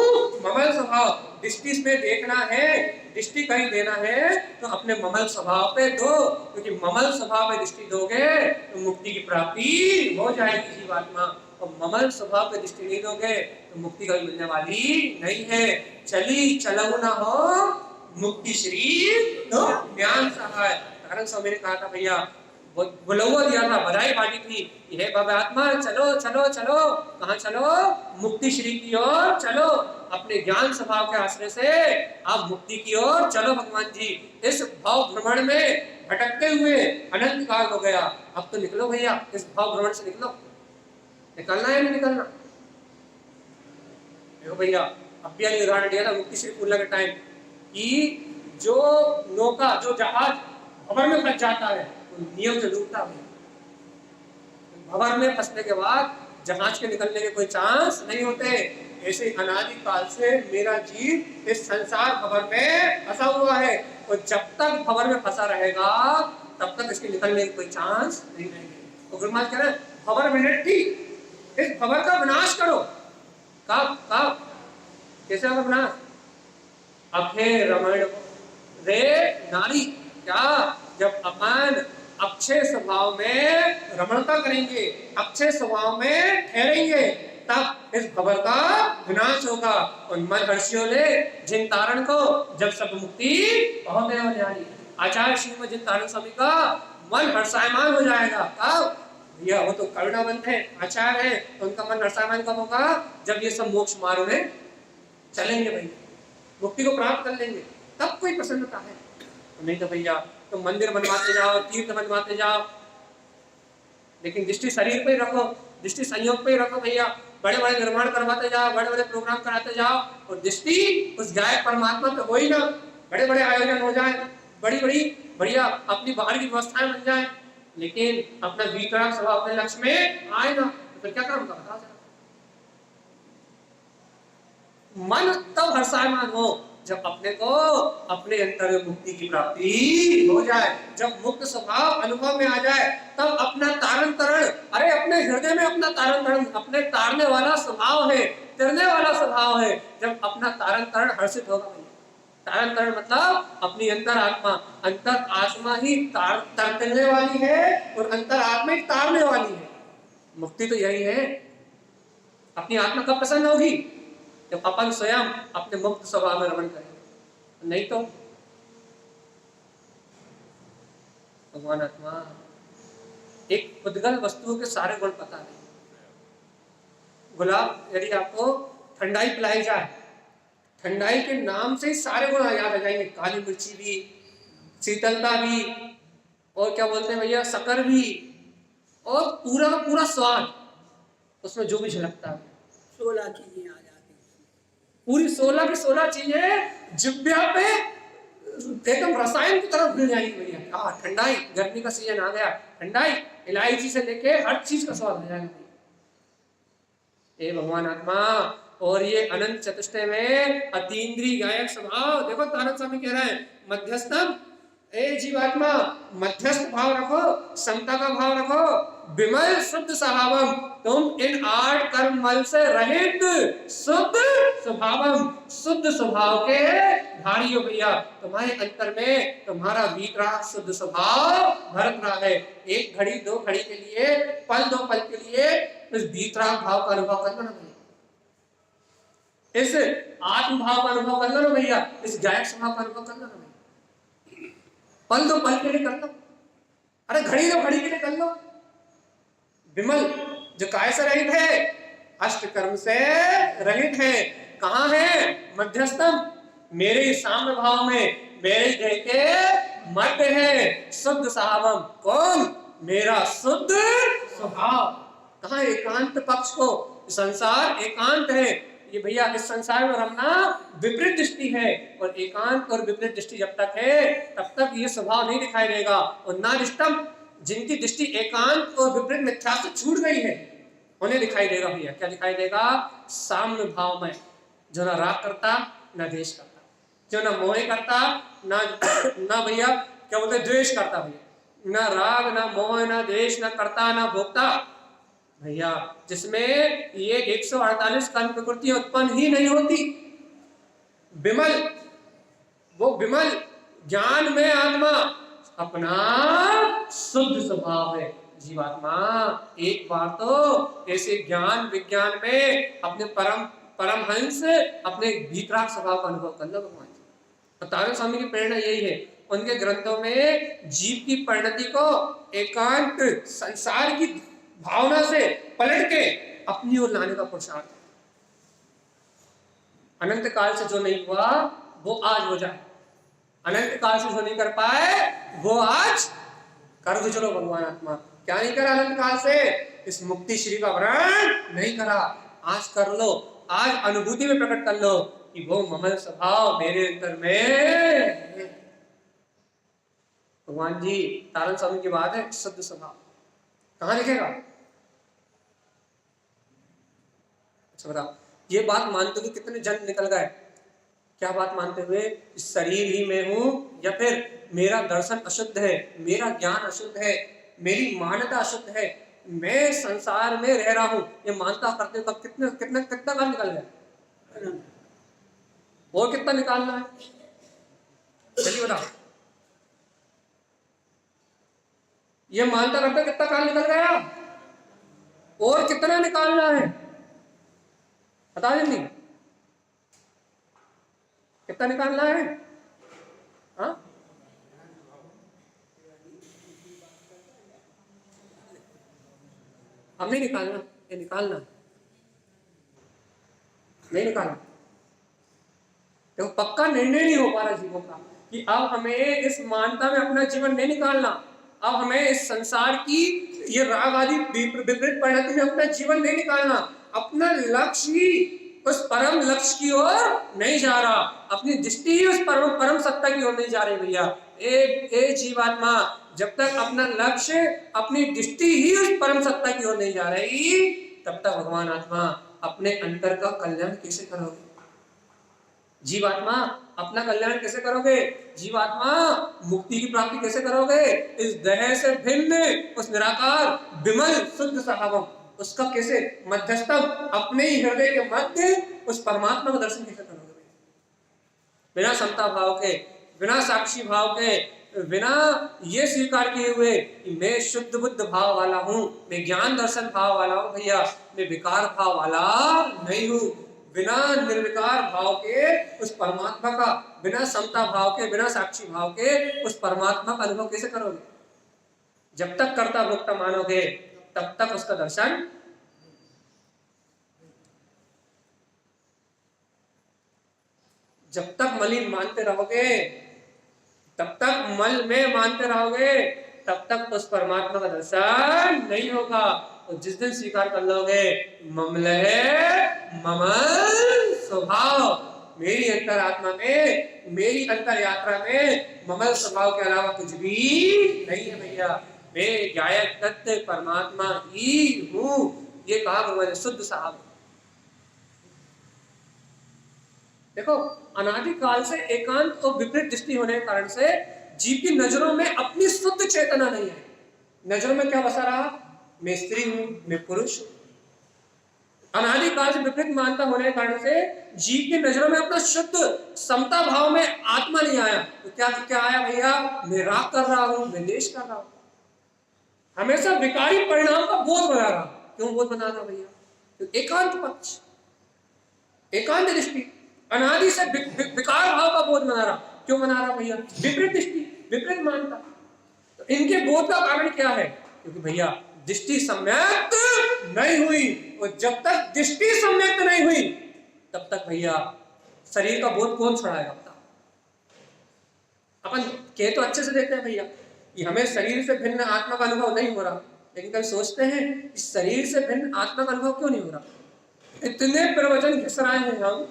ममल स्वभाव, दृष्टि में देखना है, दृष्टि कहीं देना है तो अपने ममल स्वभाव पे दो, क्योंकि ममल स्वभाव पे दृष्टि दोगे तो मुक्ति की प्राप्ति हो जाएगी जीवात्मा, और ममल स्वभाव पे दृष्टि नहीं दोगे तो मुक्ति कभी मिलने वाली नहीं है। चली चलऊ न हो मुक्ति श्री तो ज्ञान सहाय। कारण स्वामी ने कहा था भैया, बुलवा दिया था, बधाई बांटी थी, हे भव्य आत्मा चलो चलो चलो, कहाँ चलो, मुक्ति श्री की ओर चलो, अपने ज्ञान स्वभाव के आश्रय से आप मुक्ति की ओर चलो भगवान जी। इस भाव भ्रमण में भटकते हुए अनंत काल हो गया, अब तो निकलो भैया, इस भाव भ्रमण से निकलो। निकलना है नहीं निकलना? देखो भैया अब भी उदाहरण दिया था मुक्ति श्री पूर्णा के टाइम कि जो नौका, जो जहाज भंवर में फंस जाता है नियम से डूबता है, भंवर में फंसने के बाद जहाज के निकलने के कोई चांस नहीं होते। ऐसे अनादि काल से मेरा जीव इस संसार भंवर में फंसा हुआ है, और जब तक भंवर में फंसा रहेगा तब तक इसके निकलने की कोई चांस नहीं रहेगी। तो गुरु महाराज कह रहे हैं भंवर में ठीक, इस भंवर का विनाश करो। कब कब कैसे होगा विनाश? अखे रमण रे नारी, क्या जब अपन अक्षय स्वभाव में रमणता करेंगे, अक्षय स्वभाव में ठहरेंगे, तब इस भंवर का विनाश होगा। और मन हर्षियों ने जिन तारण को जब सब मुक्ति बहुत न्यारी, आचार्य श्रीमद जिन तारण स्वामी का मन हर्षायमान हो जाएगा। कब भैया? वो तो करुणावंत है, आचार्य है, तो उनका मन हर्षायमान कब होगा? जब ये सब मोक्ष मार्ग में चलेंगे भैया, मुक्ति को प्राप्त कर लेंगे, तब कोई प्रसन्नता है। नहीं तो भैया तो मंदिर बनवाते जाओ, तीर्थ बनवाते जाओ, लेकिन दृष्टि शरीर पे ही रखो, दृष्टि संयोग पे ही रखो भैया, बड़े बड़े निर्माण करवाते जाओ, बड़े बड़े प्रोग्राम कराते जाओ, और दृष्टि उस गायक परमात्मा पे हो ही ना। बड़े बड़े आयोजन हो जाए, बड़ी बड़ी बढ़िया अपनी बाहर की व्यवस्थाएं बन जाए, लेकिन अपना वितराग स्वभाव अपने लक्ष्य में आए ना, तो फिर क्या काम का बताओ जरा। मन तब हर्षायमान हो जब अपने को अपने अंतर में मुक्ति की प्राप्ति हो जाए, जब मुक्त स्वभाव अनुभव में आ जाए, तब अपना तारण तरण, अरे अपने हृदय में अपना तारण तरण, अपने तारने वाला स्वभाव है, तरने वाला स्वभाव है, जब अपना तारण तरण हर्षित होगा। तारण तरण मतलब अपनी अंतर आत्मा, अंतर आत्मा ही तरने वाली है और अंतर आत्मा ही तारने वाली है। मुक्ति तो यही है। अपनी आत्मा कब प्रसन्न होगी? जब अपन स्वयं अपने मुक्त स्वभाव में रमण करेंगे, नहीं तो भगवान आत्मा एक उद्गल वस्तुओं के सारे गुण पता नहीं। गुलाब यदि आपको ठंडाई पिलाई जाए, ठंडाई के नाम से ही सारे गुण याद आ जाएंगे, काली मिर्ची भी, शीतलता भी, और क्या बोलते हैं भैया, शक्कर भी, और पूरा का पूरा स्वाद उसमें जो भी झलकता है। 16 चीजें आ जाती हैं। पूरी 16 की 16 चीजें जिब्या पे एकदम रसायन की तरह घुल जाएंगी भैया। ठंडाई, गर्मी का सीजन आ गया, ठंडाई इलायची से लेके हर चीज का स्वाद आ जाएगा। ए भगवान आत्मा, और ये अनंत चतुष्टय में अतीन्द्रिय गायक स्वभाव, देखो तारक स्वामी कह रहे हैं मध्यस्थम, ए जीवात्मा मध्यस्थ भाव रखो, समता का भाव रखो, विमल शुद्ध स्वभावम, तुम इन 8 कर्म मल से रहित शुद्ध स्वभावम, शुद्ध स्वभाव के धारी हो भैया। तुम्हारे अंतर में तुम्हारा वीतराग शुद्ध स्वभाव भरत रहा है। एक घड़ी दो घड़ी के लिए, पल दो पल के लिए इस वीतराग भाव का अनुभव कर लो ना भैया, इस आत्म भाव का अनुभव कर लो ना भैया, इस गायक स्वभाव का अनुभव कर लो ना भैया। पल दो पल के लिए कर लो, अरे घड़ी दो घड़ी के लिए कर लो। विमल जो काय से रहित है, अष्ट कर्म से रहित है, कहाँ है? मध्यस्थम, मेरे साम्य भाव में, मेरे देह के मध्य है। शुद्ध स्वभावम, कौन? मेरा शुद्ध स्वभाव। कहाँ? एकांत पक्ष को, संसार एकांत है ये भैया, इस संसार में रमना विपरीत दृष्टि है, और एकांत और विपरीत दृष्टि जब तक है तब तक ये स्वभाव नहीं दिखाई देगा। और नादिष्टम, जिनकी दृष्टि एकांत और विपरीत मिथ्या से छूट गई है उन्हें दिखाई देगा भैया, क्या दिखाई देगा? साम्य भाव में, जो ना राग करता ना द्वेष करता, जो ना मोह करता ना भैया क्या बोलते द्वेष करता भैया, ना राग ना मोह ना द्वेष ना करता ना भोगता भैया, जिसमें ये 148 कर्म प्रकृतियां उत्पन्न ही नहीं होती। विमल, वो विमल ज्ञान में आत्मा अपना शुद्ध स्वभाव है। जीवात्मा एक बार तो ऐसे ज्ञान विज्ञान में अपने परमहंस अपने भीतराग स्वभाव का अनुभव कर लो भगवान जी। और तारक स्वामी की प्रेरणा यही है, उनके ग्रंथों में जीव की परिणति को एकांत संसार की भावना से पलट के अपनी ओर लाने का पुरुषार्थ है। अनंत काल से जो नहीं हुआ वो आज हो जाए, अनंत काल से जो नहीं कर पाए वो आज कर दो। चलो भगवान आत्मा, क्या नहीं करा अनंत काल से? इस मुक्ति श्री का वर्ण नहीं करा, आज कर लो, आज अनुभूति में प्रकट कर लो कि वो ममल स्वभाव मेरे अंतर में। भगवान जी तारण स्वामी की बात है, शुद्ध स्वभाव कहां लिखेगा? अच्छा बताओ, ये बात मानते हुए कितने जन निकल गए? क्या बात मानते हुए? इस शरीर ही में हूं, या फिर मेरा दर्शन अशुद्ध है, मेरा ज्ञान अशुद्ध है, मेरी मान्यता अशुद्ध है, मैं संसार में रह रहा हूं, ये मानता करते कब कितना कितना कितना काम निकल गया? और कितना निकालना है? चलिए बताओ, ये मानता करते कितना काल निकल गया? और कितना निकालना है? बता जल्दी, कितना निकालना है? हाँ, हम नहीं निकालना, ये निकालना नहीं निकालना। देखो पक्का निर्णय नहीं हो पा रहा जीवों का कि अब हमें इस मानता में अपना जीवन नहीं निकालना, अब हमें इस संसार की ये राग आदि विपरीत परिणति में अपना जीवन नहीं निकालना, अपना लक्ष्य ही उस परम लक्ष्य की ओर नहीं जा रहा, अपनी दृष्टि ही उस परम सत्ता की ओर नहीं जा रही भैया। ए जीवात्मा, जब तक अपना लक्ष्य अपनी दृष्टि ही उस परम सत्ता की ओर नहीं जा रही, तब तक भगवान आत्मा अपने अंतर का कल्याण कैसे करोगे? जीवात्मा अपना कल्याण कैसे करोगे? जीवात्मा मुक्ति की प्राप्ति कैसे करोगे? इस देह से भिन्न उस निराकार विमल शुद्ध स्वभावम, उसका कैसे मध्यस्थम अपने ही हृदय के मध्य उस परमात्मा का दर्शन कैसे करोगे? बिना समता भाव के, बिना साक्षी भाव के, बिना ये स्वीकार किए हुए कि मैं शुद्ध बुद्ध भाव वाला हूँ, मैं ज्ञान दर्शन भाव वाला हूँ भैया, मैं विकार भाव वाला नहीं हूँ। बिना निर्विकार भाव के उस परमात्मा का, बिना समता भाव के, बिना साक्षी भाव के उस परमात्मा का अनुभव कैसे करोगे? जब तक कर्ता भोक्ता मानोगे तब तक उसका दर्शन जब तक मलिन मानते रहोगे, तब तक मल में मानते रहोगे, तब तक उस परमात्मा का दर्शन नहीं होगा। और जिस दिन स्वीकार कर लोगे ममलह मम स्वभाव, मेरी अंतर आत्मा में, मेरी अंतर यात्रा में ममल स्वभाव के अलावा कुछ भी नहीं है भैया, मैं गायक तत्व परमात्मा ही हूँ। ये कहा भगवान शुद्ध साहब। देखो अनादि काल से एकांत और विपरीत दृष्टि होने के कारण से जीव की नजरों में अपनी शुद्ध चेतना नहीं है। नजरों में क्या बसा रहा? मैं स्त्री हूं, मैं पुरुष हूं। अनादि काल से विपरीत मानता होने के कारण से जीव की नजरों में अपना शुद्ध समता भाव में आत्मा नहीं आया। तो क्या क्या आया भैया? मैं राग कर रहा हूं, मैं द्वेष कर रहा हूं, हमेशा विकारी परिणाम का बोध बना रहा। क्यों बोध बना रहा भैया? तो एकांत पक्ष, एकांत दृष्टि, अनादि से विकार भाव का बोध बना रहा। क्यों बना रहा भैया? विपरीत दृष्टि, विपरीत मानता। तो इनके बोध का कारण क्या है? क्योंकि भैया दृष्टि सम्यक नहीं हुई, और जब तक दृष्टि सम्यक नहीं हुई तब तक भैया शरीर का बोध कौन छुड़ाएगा? अपन कह तो अच्छे से देते हैं भैया कि हमें शरीर से भिन्न आत्मा का अनुभव नहीं हो रहा, लेकिन कभी सोचते हैं कि शरीर से भिन्न आत्मा का अनुभव क्यों नहीं हो रहा? इतने प्रवचन घिस रहे हैं हम,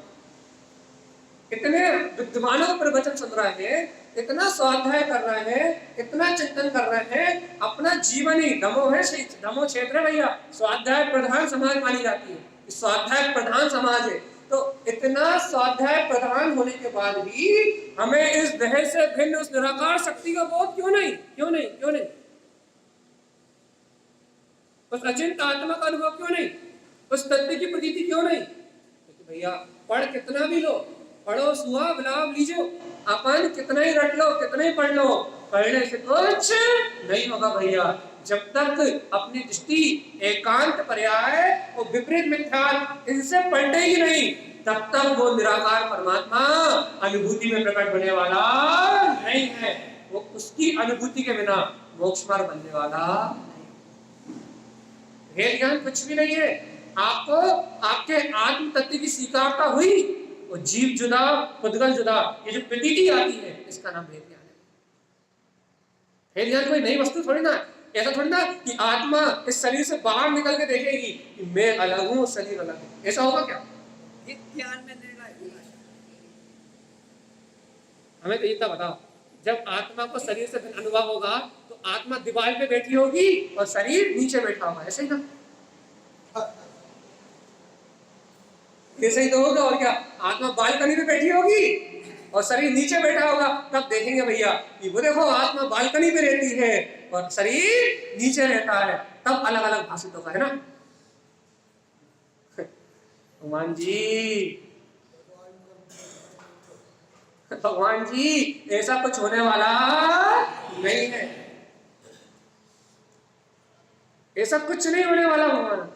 इतने विद्वानों के प्रवचन सुन रहे हैं, इतना स्वाध्याय कर रहे हैं, इतना चिंतन कर रहे हैं, अपना जीवन ही धमो है, धमो क्षेत्र है भैया, स्वाध्याय प्रधान समाज मानी जाती है, स्वाध्याय प्रधान समाज है। तो इतना स्वाध्याय प्रधान होने के बाद भी हमें इस देह से भिन्न उस निराकार शक्ति का बोध क्यों नहीं? क्यों नहीं? क्यों नहीं? उस अचिंत आत्मा का अनुभव क्यों नहीं? उस तत्व की प्रतीति क्यों नहीं? क्योंकि भैया पढ़ कितना भी लो, पढ़ो सुहा लाभ लीजिए, अपन कितना ही रट लो, कितना ही पढ़ लो, पढ़ने से कुछ नहीं होगा भैया। जब तक अपनी दृष्टि एकांत पर्याय और विपरीत मिथ्याल इनसे पलटेगी नहीं, तब तक वो निराकार परमात्मा अनुभूति में प्रकट होने वाला नहीं है। वो उसकी अनुभूति के बिना मोक्ष मार्ग बनने वाला नहीं। भेद ज्ञान कुछ भी नहीं है। आपको आपके आत्म तत्व की स्वीकारता हुई, वो जीव जुदा, खुदगल जुदा, ये जो प्रतीति आती है, इसका नाम भेद ज्ञान है। भेद ज्ञान कोई नई वस्तु थोड़ी ना, ऐसा थोड़ी ना कि आत्मा इस शरीर से बाहर निकल के देखेगी कि मैं अलग हूं, शरीर अलग है। ऐसा होगा क्या? ध्यान में निर्णय होगा। हमें तो इतना बताओ, जब आत्मा को शरीर से अनुभव होगा तो आत्मा दीवार पे बैठी होगी और शरीर नीचे बैठा होगा, ऐसे ही ना? ऐसे ही तो होगा। और क्या? आत्मा बालकनी में बैठी होगी और शरीर नीचे बैठा होगा, तब देखेंगे भैया कि वो देखो आत्मा बालकनी पे रहती है और शरीर नीचे रहता है, तब अलग अलग भाषित होगा, है ना? भगवान जी, भगवान जी ऐसा कुछ होने वाला नहीं है, ऐसा कुछ नहीं होने वाला। भगवान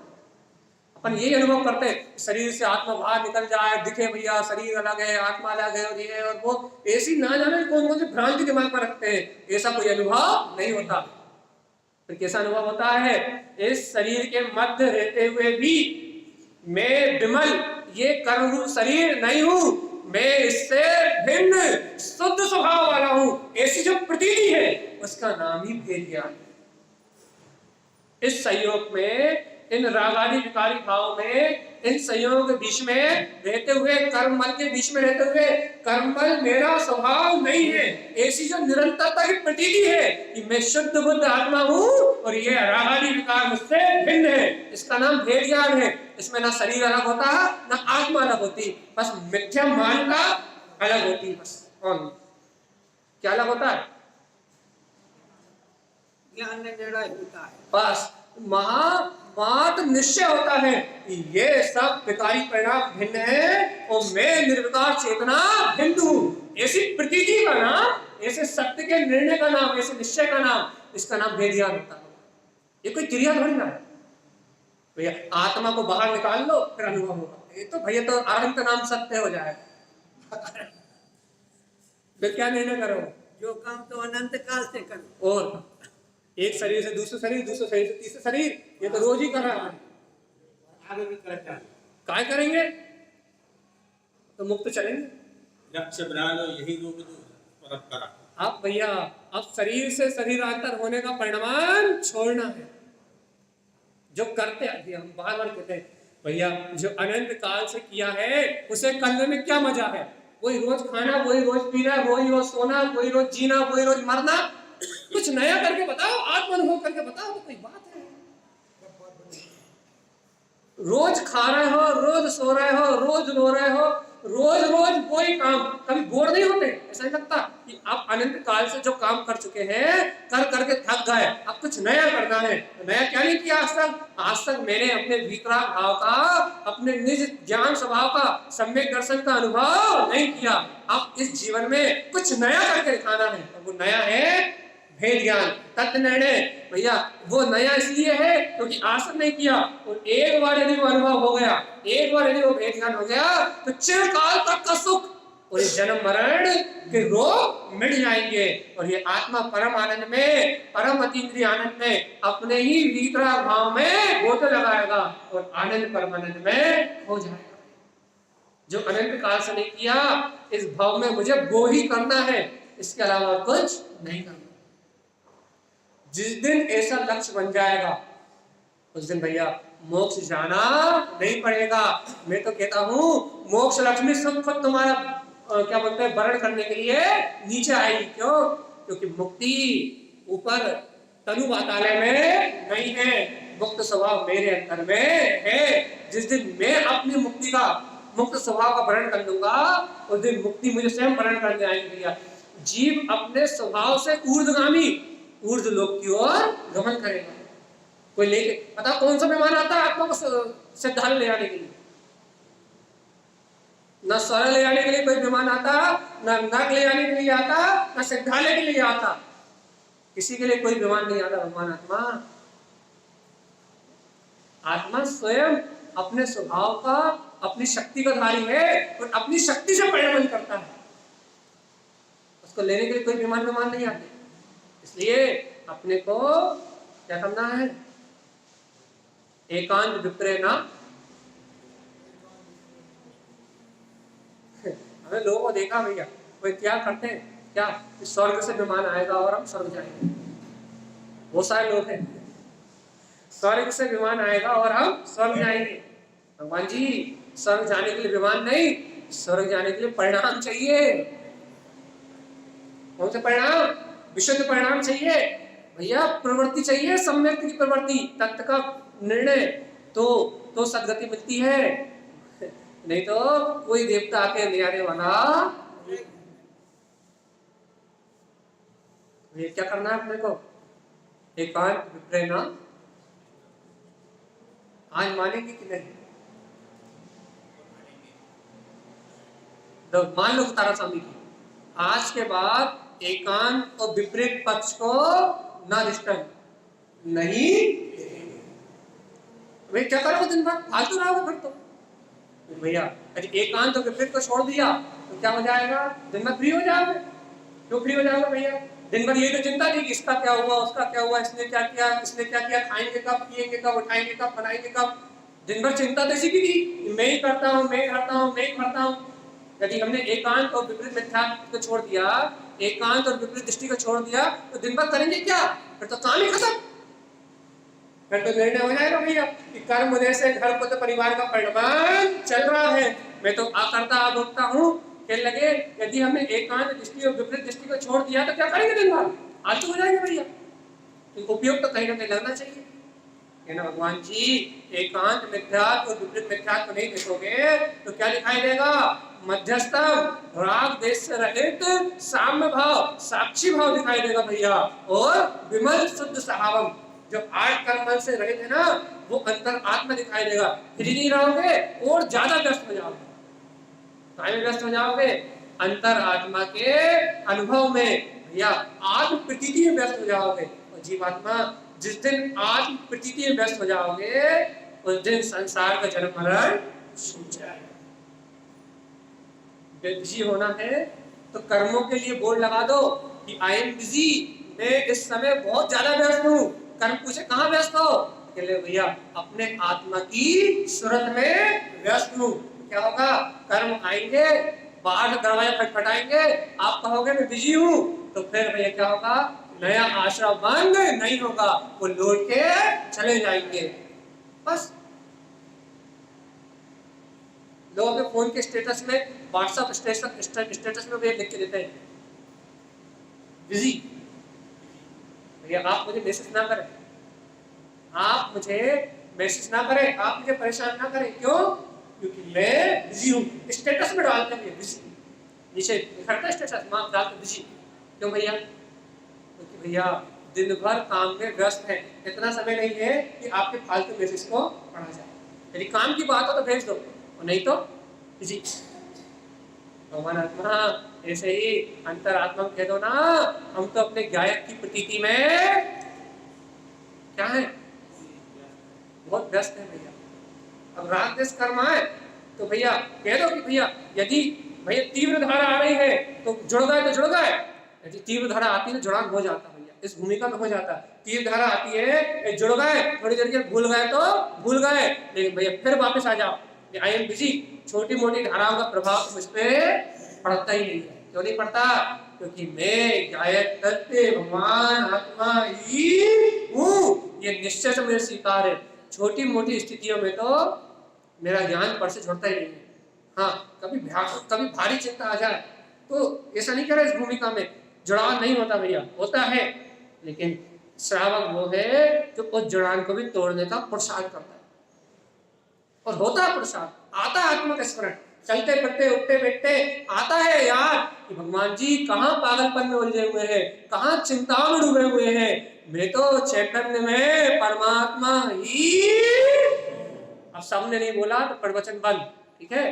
अपन यही अनुभव करते हैं, शरीर से आत्मा बाहर निकल जाए, दिखे भैया शरीर अलग है, आत्मा अलग है, और ये और वो, ऐसी ना जाने कौन कौन सी भ्रांति दिमाग पर रखते हैं। ऐसा कोई अनुभव नहीं होता। फिर कैसा अनुभव होता है? इस शरीर के मध्य रहते हुए भी मैं विमल ये कर्म रूप शरीर नहीं हूं, मैं इससे भिन्न शुद्ध स्वभाव वाला हूं, ऐसी जो प्रतीति है उसका नाम ही भेद ज्ञान। इस संयोग में, इन रागादि विकारी भाव में, इन संयोग के बीच में रहते हुए, कर्मबल के बीच में रहते हुए, कर्मबल मेरा स्वभाव नहीं है, ऐसी जो निरंतरता की प्रतीति है कि मैं शुद्ध बुद्ध आत्मा हूं और ये रागादि विकार मुझसे भिन्न है, इसका नाम भेद ज्ञान है। इसमें ना शरीर अलग होता है, ना आत्मा अलग होती, बस मिथ्या मान्यता अलग होती, बस। और क्या अलग होता है? ज्ञान में निर्णय होता है, बस महामात निश्चय होता है कि ये सब विकारी परिणाम भिन्न है और मैं निर्विकार चेतना भिन्न हूं। ऐसी प्रतीति का नाम, ऐसे सत्य के निर्णय का नाम, ऐसे निश्चय का नाम, इसका नाम भेद ज्ञान होता है। ये कोई क्रिया थोड़ी ना है भैया, आत्मा को बाहर निकाल लो फिर अनुभव होगा। ये तो भैया तो अनंत नाम सत्य हो जाएगा। फिर क्या निर्णय करो? जो काम तो अनंत काल से करो। और एक शरीर से दूसरे शरीर, दूसरे शरीर से तीसरे शरीर, ये तो रोज ही कर रहा है। आगे भी करता है। काय करेंगे तो मुक्त चलेंगे। लक्ष्य बना लो, यही रूप परंपरा। अब भैया अब शरीर से शरीरांतर होने का परिणाम छोड़ना है। जो करते हैं हम बार बार कहते हैं भैया, जो अनंत काल से किया है उसे करने में क्या मजा है? वही रोज खाना, वही रोज पीना, वही रोज सोना, वही रोज जीना, वही रोज मरना। कुछ नया करके बताओ, आत्मानुभव करके बताओ तो कोई बात है। रोज खा रहे हो, रोज सो रहे हो, रोज रो रहे हो, रोज रोज कोई काम, कभी बोर नहीं होते? ऐसा नहीं लगता कि आप अनंत काल से जो काम कर चुके हैं, कर करके थक गए, अब कुछ नया करना है? नया क्या नहीं किया आज तक? आज तक मैंने अपने वितराग भाव का, अपने निज ज्ञान स्वभाव का, सम्यक दर्शन का अनुभव नहीं किया। अब इस जीवन में कुछ नया करके दिखाना है, और वो नया है भेद ज्ञान, तत्व निर्णय। भैया वो नया इसलिए है क्योंकि आज तक नहीं किया, और एक बार यदि वो अनुभव हो गया, एक बार यदि वो भेद ज्ञान हो गया, तो चिरकाल तक का सुख और इस जन्म मरण के रोग मिट जाएंगे, और ये आत्मा परम आनंद में, परम अतीन्द्रिय आनंद में, अपने ही वितराग भाव में गोते लगाएगा और आनंद परमानंद में हो जाएगा। जो अनंत काल से नहीं किया, इस भाव में मुझे वो ही करना है, इसके अलावा कुछ नहीं करना। जिस दिन ऐसा लक्ष्य बन जाएगा उस दिन भैया मोक्ष जाना नहीं पड़ेगा। मैं तो कहता हूं मोक्ष लक्ष्मी सब खुद तुम्हारा क्या बोलते हैं वर्ण करने के लिए नीचे आएगी। क्यों? क्योंकि मुक्ति ऊपर तनु वातालय में नहीं है, मुक्त स्वभाव मेरे अंदर में है। जिस दिन मैं अपनी मुक्ति का, मुक्त स्वभाव का वर्ण कर लूंगा, उस दिन मुक्ति मुझे स्वयं वर्ण करने आएगी भैया। जीव अपने स्वभाव से ऊर्ध्वगामी, ऊर्ध्व लोक की ओर गमन करेगा। कोई लेके पता कौन सा विमान आता है आत्मा को सिद्धार्थ ले आने के लिए? न स्वर्ग ले आने के लिए कोई विमान आता, न नरक ले आने के लिए आता, न सिद्धालय के लिए आता। किसी के लिए कोई विमान नहीं आता। भगवान आत्मा, आत्मा स्वयं अपने स्वभाव का, अपनी शक्ति का धारी है और अपनी शक्ति से परिणमन करता है। उसको लेने के लिए कोई विमान नहीं आते। इसलिए अपने को क्या करना है? एकांत विप्रेना। हमें लोगों को देखा भैया, कोई क्या करते हैं, क्या स्वर्ग से विमान आएगा और हम स्वर्ग जाएंगे। वो सारे लोग हैं, स्वर्ग से विमान आएगा और हम स्वर्ग जाएंगे। भगवान जी स्वर्ग जाने के लिए विमान नहीं, स्वर्ग जाने के लिए परिणाम चाहिए। कौन से परिणाम? विशुद्ध परिणाम चाहिए भैया। प्रवृत्ति चाहिए, सम्यक की प्रवृत्ति, तत्व का निर्णय, तो सदगति मिलती है। नहीं तो कोई देवता आके ले आने वाला। ये क्या करना है अपने को? एकांत विप्रेना। आज मानेंगे कि नहीं? तो मान लो तारा स्वामी की, आज के बाद एकांत और विपरीत पक्ष को ना डिस्टर्ब नहीं। भाई क्या करोगे दिन भर? फालतू रहोगे फिर तो भैया। एकांत और विपरीत को छोड़ दिया तो क्या हो जाएगा? दिन भर फ्री हो जाओगे। क्यों फ्री हो जाओगे भैया? दिन भर यही तो चिंता थी कि इसका क्या हुआ, उसका क्या हुआ, इसने क्या किया, इसने क्या किया, खाएंगे कब, पिएंगे कब, उठाएंगे कब, बनाएंगे कब। दिन भर चिंता तो इसी की थी, मैं ही करता हूँ, मैं करता हूँ, मैं करता हूँ। यदि हमने एकांत और विपरीत मिथ्यात्व को छोड़ दिया, एकांत और विपरीत दृष्टि को छोड़ दिया, तो दिन भर करेंगे क्या? फिर तो काम ही खत्म। फिर तो निर्णय हो जाएगा भैया कि कर्म उदय से घर को तो परिवार का परिणाम चल रहा है, मैं तो आकर्ता भोगता हूँ। कहने लगे यदि हमने एकांत दृष्टि और विपरीत दृष्टि को छोड़ दिया तो क्या करेंगे दिन भर? आलतू हो जाएंगे भैया। तो उपयोग तो कहीं ना कहीं लगना चाहिए। कहना भगवान जी एकांत मिथ्यात्व और विपरीत मिथ्यात्व नहीं देखोगे तो क्या दिखाई देगा? मध्यस्थम राग देश से रहित साम्य भाव, साक्षी भाव दिखाई देगा भैया। और विमल शुद्ध स्वभावम, जो आठ कर्म से रहित है ना, वो अंतर आत्मा दिखाई देगा। फ्री नहीं रहोगे और ज्यादा व्यस्त हो जाओगे। व्यस्त हो जाओगे, अंतर आत्मा के अनुभव में भैया आत्म प्रतीति में व्यस्त हो जाओगे। और जीवात्मा जिस दिन आत्म प्रतीति में व्यस्त हो जाओगे उस दिन संसार का जन्म मरण छूट जाएगा। बिजी होना है तो कर्मों के लिए बोर्ड लगा दो कि आई एम बिजी, मैं इस समय बहुत ज्यादा व्यस्त हूँ। कर्म पूछे कहाँ व्यस्त हो, कहले भैया अपने आत्मा की सूरत में व्यस्त हूँ। क्या होगा, कर्म आएंगे, बाहर से दरवाजा खटखटाएंगे, आप कहोगे मैं बिजी हूँ, तो फिर भैया क्या होगा, नया आश्रम बंद नहीं होगा, वो लौट के चले जाएंगे। बस लोग अपने फोन के स्टेटस में, व्हाट्सएप स्टेटस में भी लिख के देते हैं बिजी। भैया आप मुझे मैसेज ना करें, आप मुझे मैसेज ना करें, आप मुझे परेशान ना करें। क्यों? क्योंकि मैं बिजी हूँ। स्टेटस में डालते हैं बिजी, नीचे लिखा स्टेटस माँ डालते बिजी। क्यों भैया? क्योंकि भैया दिन भर काम में व्यस्त है, इतना समय नहीं है कि आपके फालतू मैसेज को पढ़ा जाए। यदि काम की बात हो तो भेज दो, और नहीं तो बिजी। भगवान आत्मा ऐसे ही अंतर आत्मा कह दो ना, हम तो अपने गायक की प्रतीति में क्या है, बहुत व्यस्त है भैया। अब राग देश कर्म आए तो भैया कह दो कि भैया यदि भैया तीव्र धारा आ रही है तो जुड़ गए तो जुड़ गए, यदि तीव्र धारा आती है तो जुड़ान हो जाता भैया, इस भूमिका में हो जाता। तीव्र धारा आती है, जुड़ गए, थोड़ी देर के भूल गए तो भूल गए, लेकिन भैया फिर वापस आ जाओ, आई एम बिजी। छोटी मोटी धाराओं का प्रभाव मुझ पे पड़ता ही नहीं है। क्यों नहीं पड़ता? क्योंकि मैं गायक तत्व भगवान आत्मा ही हूँ, ये निश्चय से मुझे स्वीकार है। छोटी मोटी स्थितियों में तो मेरा ज्ञान पर से जुड़ता ही नहीं है। हाँ, कभी भारी चिंता आ जाए तो ऐसा नहीं करे, इस भूमिका में जुड़ाव नहीं होता भैया, होता है, लेकिन श्रावक वो है जो उस जुड़ान को भी तोड़ने का पुरुषार्थ करता है। और होता है पुरुषार्थ, आता है आत्मा का स्मरण, चलते फिरते उठते बैठते आता है याद कि भगवान जी कहाँ पागलपन में उलझे हुए हैं, कहाँ चिंताओं में डूबे हुए हैं, मैं तो चैतन्य में परमात्मा ही। अब सबने नहीं बोला तो प्रवचन बंद, ठीक है?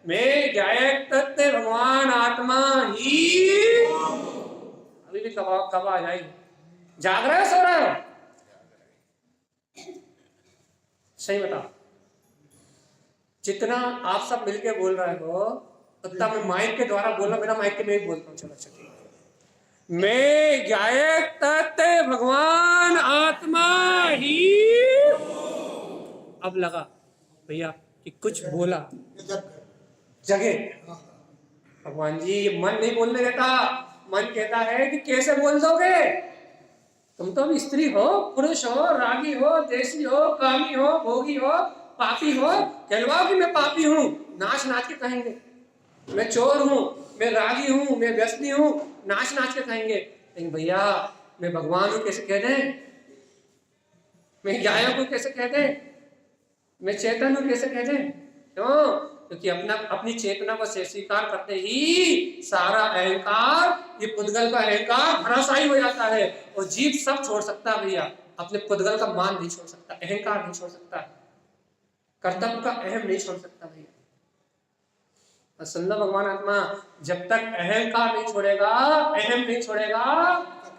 मैं गायक तत्व भगवान आत्मा ही। अभी भी कब आ जाएगी? जाग रहे हो सो रहे हो? सही बताओ, जितना आप सब मिलके बोल रहे हो उतना मैं माइक के द्वारा बोलना, मेरा माइक के में बोलता हूँ। चलो अच्छा ठीक है। मैं गायक तत्व भगवान आत्मा ही। अब लगा भैया कि कुछ बोला, जगे। भगवान जी ये मन नहीं बोलने देता, मन कहता है कि कैसे बोल दोगे, तुम तो अभी स्त्री हो, पुरुष हो, रागी हो, देशी हो, कामी हो, भोगी हो, पापी हो, कहलवाओ कि मैं पापी हूँ, नाच नाच के कहेंगे। मैं चोर हूँ, मैं रागी हूँ, मैं व्यसनी हूँ, नाच नाच के कहेंगे। लेकिन भैया मैं भगवान हूँ कैसे कह दें, मैं गायक हूँ कैसे कह दें, मैं चेतन हूँ कैसे कह दें? क्यों? क्योंकि अपनी चेतना को स्वीकार करते ही सारा अहंकार, ये पुद्गल का अहंकार धराशायी हो जाता है, और जीव सब छोड़ सकता है भैया, अपने पुद्गल का मान नहीं छोड़ सकता, अहंकार नहीं छोड़ सकता, कर्तव्य का अहम नहीं छोड़ सकता भैया। सुंदर भगवान आत्मा जब तक अहंकार नहीं छोड़ेगा, अहम नहीं छोड़ेगा,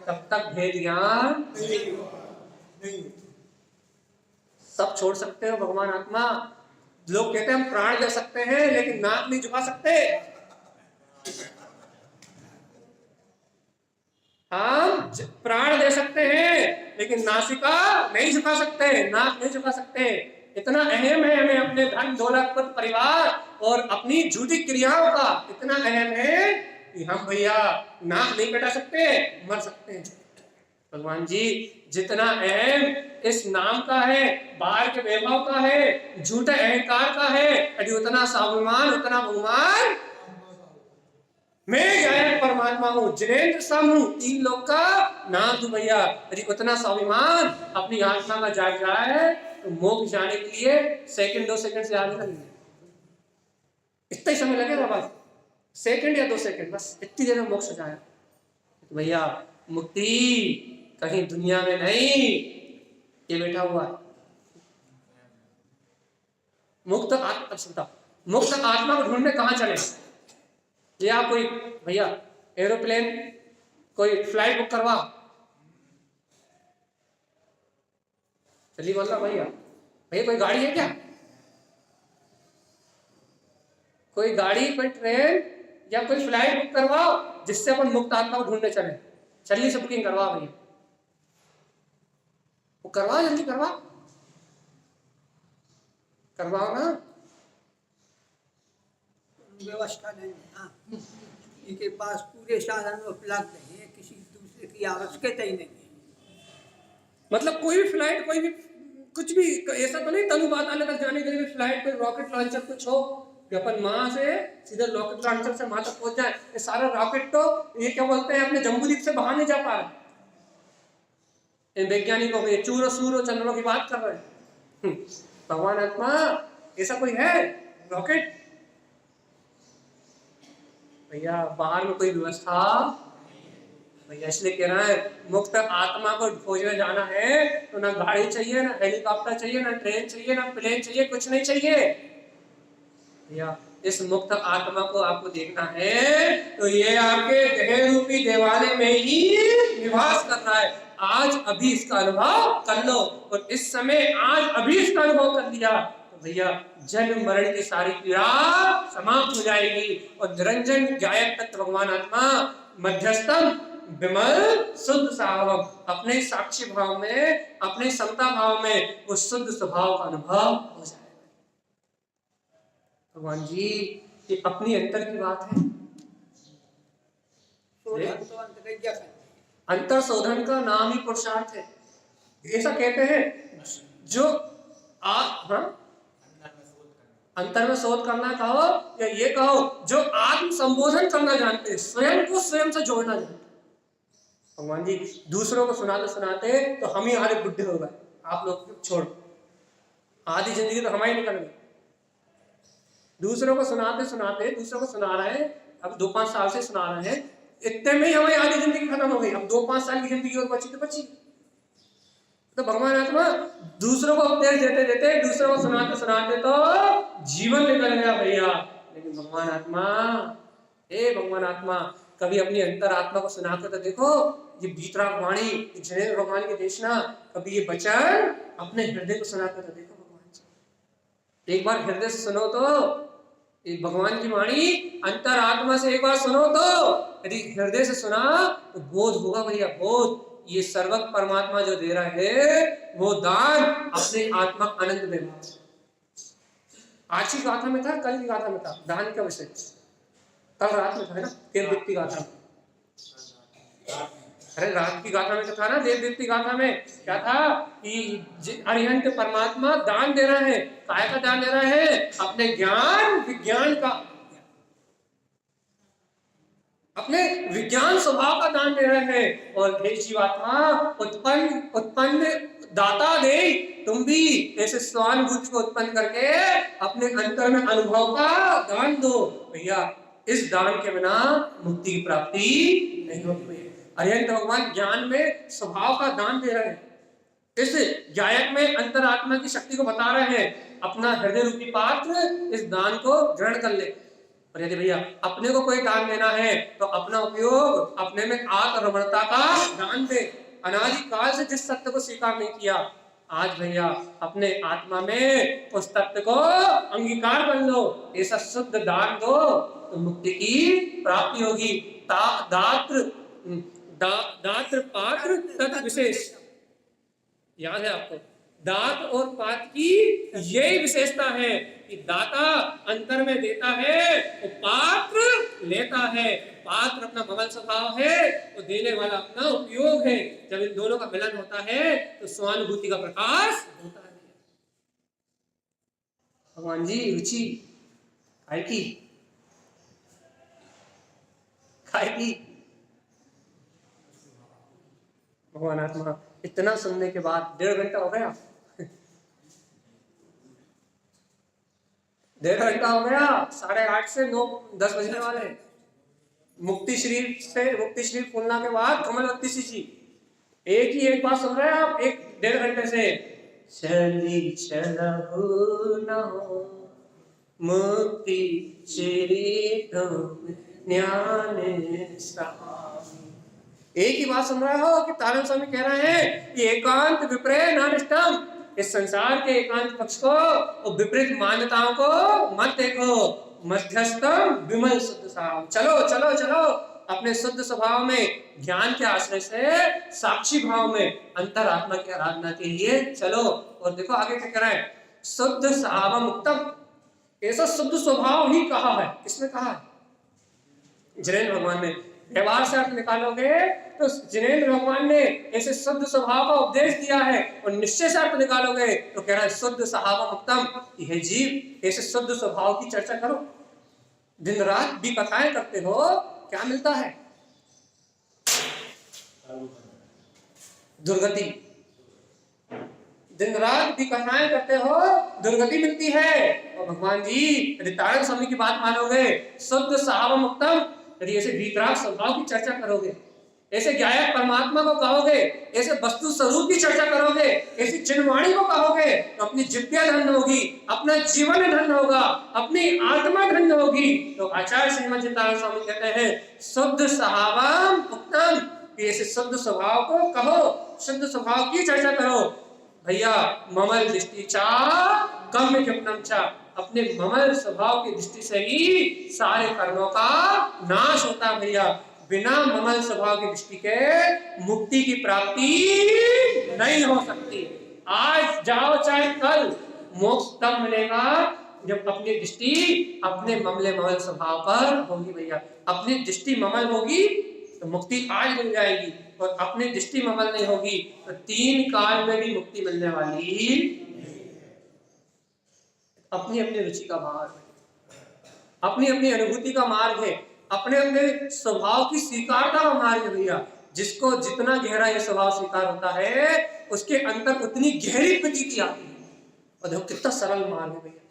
तब तक भेद ज्ञान नहीं। सब छोड़ सकते हो भगवान आत्मा। लोग कहते हैं हम प्राण दे सकते हैं लेकिन नाक नहीं झुका सकते। हम प्राण दे सकते हैं लेकिन नासिका नहीं झुका सकते, नाक नहीं झुका सकते। इतना अहम है हमें अपने धन दौलत पद परिवार और अपनी झूठी क्रियाओं का, इतना अहम है कि हम भैया नाक नहीं कटा सकते, मर सकते हैं। भगवान जी जितना अहम इस नाम का है, बाहर के वैभव का है, झूठे अहंकार का है, यदि उतना स्वाभिमान, उतना बहुमान, मैं गायक परमात्मा हूँ, जिनेंद्र सम हूँ, तीन लोग का नाम दूं भैया। यदि उतना स्वाभिमान अपनी आत्मा में जाग जाए तो मोक्ष जाने के लिए सेकंड 2 सेकंड से आगे नहीं, इतना ही समय लगेगा, बस सेकंड या 2 सेकंड, बस इतनी देर में मोक्ष हो जाए। तो भैया मुक्ति कहीं दुनिया में नहीं, ये बैठा हुआ है मुक्त आत्मा। मुक्त आत्मा को ढूंढने कहां चले? ये आप कोई भैया एरोप्लेन कोई फ्लाइट बुक करवा, चलिए बोलना भैया भैया कोई गाड़ी है क्या, कोई गाड़ी कोई ट्रेन या कोई फ्लाइट बुक करवाओ जिससे अपन मुक्त आत्मा को ढूंढने चले, जल्दी से बुकिंग करवा भैया, वो करवा जल्दी करवा, करवाओ ना। व्यवस्था नहीं है। हाँ, इनके पास पूरे साधन उपलब्ध है, किसी दूसरे की आवश्यकता ही नहीं है। मतलब कोई भी फ्लाइट कोई भी कुछ भी ऐसा तो नहीं तनु पाताल तक जाने के लिए फ्लाइट कोई रॉकेट लॉन्चर कुछ हो कि अपन वहां से सीधे रॉकेट लॉन्चर से वहां तक पहुंच जाए, ये सारा रॉकेट तो ये क्या बोलते हैं अपने जम्बूद्वीप से बाहर नहीं जा पा रहे, इन वैज्ञानिकों के चूर सूर चंद्रमा की बात कर रहे हैं। भगवान आत्मा ऐसा कोई है रॉकेट, भैया बाहर में कोई व्यवस्था भैया, इसलिए कह रहा है मुक्त आत्मा को खोजने जाना है तो ना गाड़ी चाहिए, ना हेलीकॉप्टर चाहिए, ना ट्रेन चाहिए, ना प्लेन चाहिए, कुछ नहीं चाहिए भैया। इस मुक्त आत्मा को आपको देखना है तो ये आपके देह रूपी देवालय में ही निवास कर रहा है। आज अभी इसका अनुभव कर लो, और इस समय आज अभी इसका अनुभव कर लिया तो भैया जन्म मरण की सारी पीड़ा समाप्त हो जाएगी, और निरंजन गायक तत्व भगवान आत्मा मध्यस्थम विमल शुद्ध सावम अपने साक्षी भाव में, अपने समता भाव में उस शुद्ध स्वभाव का अनुभव हो जाएगा। भगवान जी ये अपनी अंतर की बात है, अंतर शोधन का नाम ही पुरुषार्थ है। ऐसा कहते हैं जो हाँ अंतर में शोध करना कहो या ये कहो जो आत्म संबोधन करना जानते हैं, स्वयं को स्वयं से जोड़ना जानते हैं। भगवान जी दूसरों को सुनाते सुनाते तो हम ही आधे बुढ़े हो गए, आप लोग छोड़, आधी जिंदगी तो हमारी निकल गई। दूसरों को सुनाते सुनाते दूसरों को सुना रहे हैं, अब 2-5 साल से सुना रहे हैं, इतने में ही हमारी आधी जिंदगी खत्म हो गई, अब 2-5 साल की जिंदगी और बची तो बची। तो भगवान आत्मा दूसरों को उपदेश देते देते दूसरों को सुनाते सुनाते तो जीवन निकल गया भैया। लेकिन भगवान आत्मा कभी अपनी अंतर आत्मा को सुनाकर तो देखो, ये बीतराग वाणी जिनेन्द्र भगवान की देशना, कभी ये वचन अपने हृदय को सुनाकर तो देखो भगवान जी। एक बार हृदय से सुनो तो ये भगवान की वाणी अंतर आत्मा से एक बार सुनो तो, यदि हृदय से सुना तो बोध होगा भैया, बोध ये सर्वक परमात्मा जो दे रहा है वो दान अपने आत्मा आनंद में। आज की गाथा में था, कल की गाथा में था दान का विषय, कल रात में था ना देवदीप्ति गाथा में, अरे रात की गाथा में तो था ना देवदीप्ति गाथा में, क्या था कि अरिहंत परमात्मा दान दे रहा है, काय का दान दे रहा है, अपने ज्ञान विज्ञान का, अपने विज्ञान स्वभाव का दान दे रहे हैं। और हे जीवात्मा उत्पन्न दाता दे, तुम भी ऐसे स्वानुभूति को उत्पन्न करके अपने अंतर में अनुभव का दान दो भैया। इस दान के बिना मुक्ति की प्राप्ति नहीं होती। अरिहंत भगवान ज्ञान में स्वभाव का दान दे रहे हैं, इस गायक में अंतरात्मा की शक्ति को बता रहे हैं, अपना हृदय रूपी पात्र इस दान को ग्रहण कर ले। और यदि भैया अपने को कोई दान देना है तो अपना उपयोग अपने में आत्मरमणता का दान दे। अनादि काल से जिस सत्य को स्वीकार नहीं किया, आज भैया अपने आत्मा में उस तत्व को अंगीकार कर लो, ऐसा शुद्ध दान दो तो मुक्ति की प्राप्ति होगी। दात्र पात्र तत् विशेष, याद है आपको, दात और पात्र की यही विशेषता है कि दाता अंतर में देता है तो पात्र लेता है। पात्र अपना ममल स्वभाव है तो देने वाला अपना उपयोग है। जब इन दोनों का मिलन होता है तो स्वानुभूति का प्रकाश होता है। भगवान जी रुचि खाए की भगवान आत्मा इतना सुनने के बाद 1.5 घंटा हो गया, 1.5 घंटा हो गया, 8:30 से 9-10 बजने वाले। मुक्ति शरीफ खुलना के बाद कमलवती जी एक बात सुन रहे हैं आप 1-1.5 घंटे से, चली चलो न हो मुक्ति शरीफ ज्ञानेश्वरामि। एक ही बात सुन रहे हो कि तारण स्वामी कह रहे हैं कि एकांत विपर्य नानिष्टम, इस संसार के एकांत पक्ष को और विपरीत मान्यताओं को मत देखो, मध्यस्थम विमल शुद्ध साम। चलो चलो चलो अपने शुद्ध स्वभाव में ज्ञान के आश्रय से साक्षी भाव में अंतरात्मा की आराधना के लिए चलो। और देखो आगे क्या कह रहा है, शुद्ध सावम उत्तम, ऐसा शुद्ध स्वभाव ही कहा है। किसने कहा है? जिनेन्द्र भगवान ने। व्यवहार से अर्थ निकालोगे तो जिनेन्द्र भगवान ने ऐसे शुद्ध स्वभाव का उपदेश दिया है, और निश्चय से अर्थ निकालोगे तो कह रहा है शुद्ध स्वभाव उत्तम, यह जीव ऐसे शुद्ध स्वभाव की चर्चा करो। दिन रात भी कथाएं करते हो, क्या मिलता है? दुर्गति। दिन रात भी कथाएं करते हो, दुर्गति मिलती है। और भगवान जी यदि तारण स्वामी की बात मानोगे, शुद्ध सावम उत्तम, यदि ऐसे वीतराग स्वभाव की चर्चा करोगे, ऐसे गायक परमात्मा को कहोगे, ऐसे वस्तु स्वरूप की चर्चा करोगे, ऐसी चिन्हवाणी को कहोगे, तो अपनी जिज्ञा धन्य होगी, अपना जीवन धन्य होगा, अपनी आत्मा धन्य होगी। तो आचार्य श्रीमद जी तारण स्वामी कहते हैं शुद्ध सावम उत्तम, ऐसे शुद्ध स्वभाव को कहो, शुद्ध स्वभाव की चर्चा करो। भैया ममल दृष्टि चा गम्य कृपणम चा, अपने ममल स्वभाव की दृष्टि से ही सारे कर्मों का नाश होता है। भैया बिना ममल स्वभाव की दृष्टि के मुक्ति की प्राप्ति नहीं हो सकती। आज जाओ चाहे कल, मोक्ष तब मिलेगा जब अपनी दृष्टि अपने ममल स्वभाव पर होगी। भैया अपनी दृष्टि ममल होगी तो मुक्ति आज मिल जाएगी, और अपनी दृष्टि ममल नहीं होगी तो 3 काल में भी मुक्ति मिलने वाली। अपनी अपनी रुचि का मार्ग है, अपनी अपनी अनुभूति का मार्ग है, अपने अपने स्वभाव की स्वीकारता का मार्ग है। भैया जिसको जितना गहरा ये स्वभाव स्वीकार होता है, उसके अंदर उतनी गहरी प्रतीति आती है। और देखो कितना सरल मार्ग है भैया,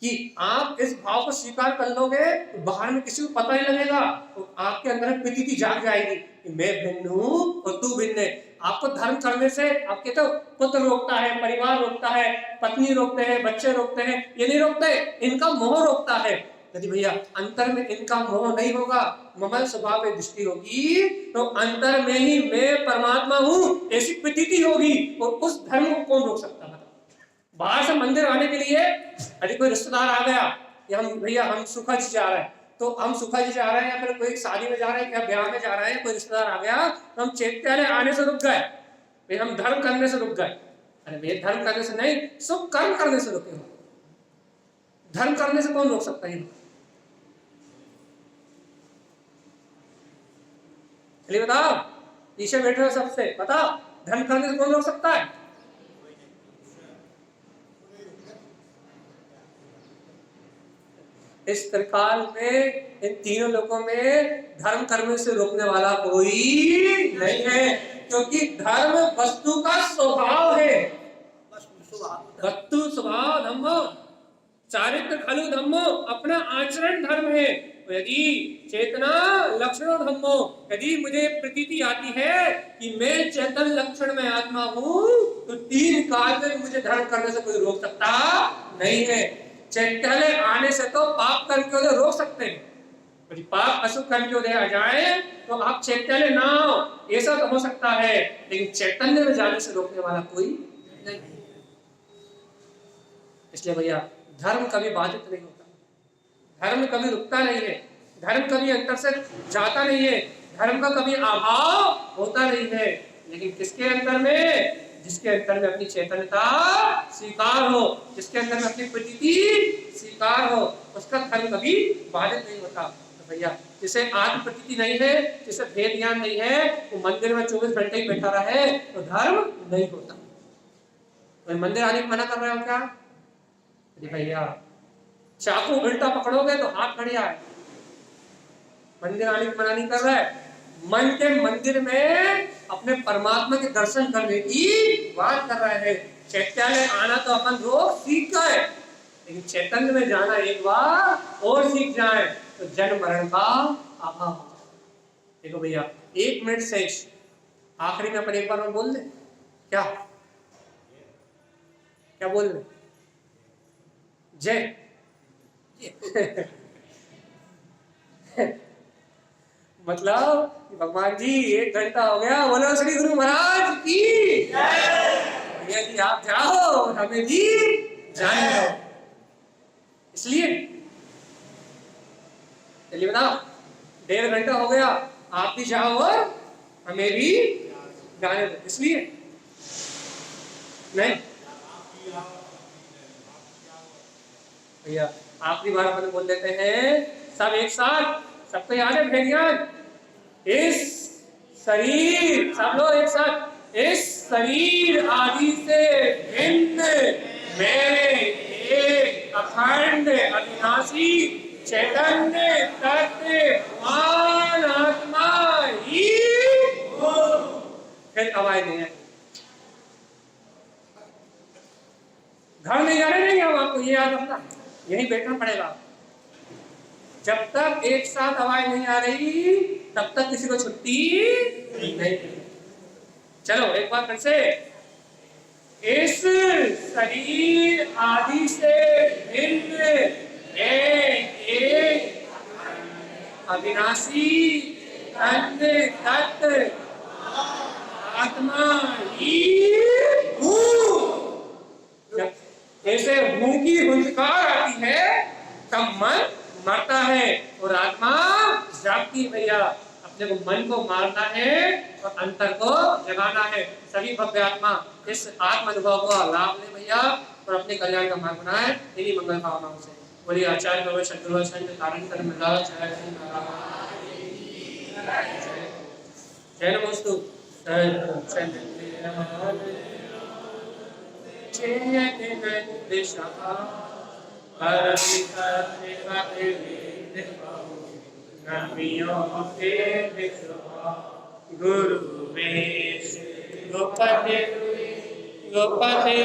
कि आप इस भाव को स्वीकार कर लोगे तो बाहर में किसी को पता ही लगेगा, तो आपके अंदर प्रतीति जाग जाएगी कि मैं भिन्न हूं और तू भिन्न है। आपको धर्म करने से आपके तो पुत्र रोकता है, परिवार रोकता है, पत्नी रोकते हैं, बच्चे रोकते हैं, ये नहीं रोकते, इनका मोह रोकता है। यदि भैया अंतर में इनका मोह नहीं होगा, ममल स्वभाव में दृष्टि होगी, तो अंतर में ही मैं परमात्मा हूं ऐसी प्रतीति होगी, और उस धर्म को कौन रोक सकता है? बाहर से मंदिर आने के लिए यदि कोई रिश्तेदार आ गया कि हम भैया हम सुखा जी जा रहे हैं, तो हम सुखा जी जा रहे हैं या फिर कोई शादी में जा रहे हैं या ब्याह में जा रहे हैं, कोई रिश्तेदार आ गया तो हम चैत्यालय आने से रुक गए, भाई हम धर्म करने से रुक गए। अरे भैया धर्म करने से नहीं, सब कर्म करने से रुके हो। धर्म करने से कौन रोक सकता है? चलिए बताओ, पीछे बैठे हो सबसे बताओ, धर्म करने से कौन रोक सकता है? इस त्रिकाल में इन तीनों लोगों में धर्म करने से रोकने वाला कोई नहीं है, क्योंकि धर्म वस्तु का स्वभाव है। वस्तु स्वभाव धम्मो चारित्र खलु धम्मो, अपना आचरण धर्म है। यदि चेतना लक्षण धम्मो, यदि मुझे प्रतीति आती है कि मैं चेतन लक्षण में आत्मा हूं, तो 3 काल में मुझे धर्म करने से कोई रोक सकता नहीं है। चैत्यालय आने से तो पाप कर्म के उदय रोक सकते हैं, यदि पाप अशुभ कर्म के उदय आ जाए तो आप चैत्यालय ना आओ, ऐसा तो हो सकता है, लेकिन चैतन्य में जाने से रोकने वाला कोई नहीं। इसलिए भैया धर्म कभी बाधित नहीं होता, धर्म कभी रुकता नहीं है, धर्म कभी अंतर से जाता नहीं है, धर्म का कभी अभाव होता नहीं है। लेकिन किसके अंदर में? जिसके अंदर में अपनी चैतन्यता स्वीकार हो, जिसके अंदर में अपनी प्रतीति स्वीकार हो, उसका धर्म कभी बाधित नहीं होता। तो भैया जिसे आत्म प्रतीति नहीं है, जिसे भेद ज्ञान नहीं है, वो मंदिर में 24 घंटे ही बैठा रहे तो धर्म नहीं होता। तो मंदिर आने की मना कर रहे हो क्या? भैया चाकू उल्टा पकड़ोगे तो हाथ खड़िया है, मंदिर आने की मना नहीं कर रहा है। मन के मंदिर में अपने परमात्मा के दर्शन करने की बात कर रहे हैं। चैत्यालय आना तो अपन रोज सीख गए, लेकिन चैतन्य में जाना एक बार और सीख जाए तो जन्म मरण का अभाव हो जाए। देखो भैया 1 मिनट शेष, आखिरी में अपन एक बार बोल दे, क्या क्या बोल रहे? जय मतलब कि भगवान जी 1 घंटा हो गया, बोलो श्री गुरु महाराज की भैया जी आप जाओ और हमें भी जाने दो। इसलिए चलिए बताओ 1.5 घंटा हो गया, आप भी जाओ और हमें भी जाने दो। इसलिए नहीं भैया आखिरी बार अपन बोल देते हैं सब एक साथ, सबको याद है भेड़िया, इस शरीर, सब लोग एक साथ, इस शरीर आदि से भिन्न मैं एक अखंड अविनाशी चैतन्य तत्व भगवान आत्मा ही हूं। फिर आवाज नहीं है, घर नहीं जाने देंगे हम आपको, ये याद रखना, यहीं बैठना पड़ेगा। जब तक एक साथ आवाज नहीं आ रही तब तक किसी को छुट्टी नहीं। चलो एक बार फिर से, इस शरीर आदि से भिन्न एक अविनाशी तत्व आत्मा ही हूं। जब ऐसे हूं की हुंकार आती है तब मन मरता है और आत्मा जागती है। भैया अपने को मन को मारना है और अंतर को जगाना है। सभी भव्य आत्मा इस आत्म अनुभव को लाभ ले भैया और अपने कल्याण का मार्ग बनाए इन्हीं मंगल भावनाओं से। बोलिए आचार्य भगवत सद्गुरु संत कारण कर्म लाभ जय जय नमोस्तु गुरु गोपति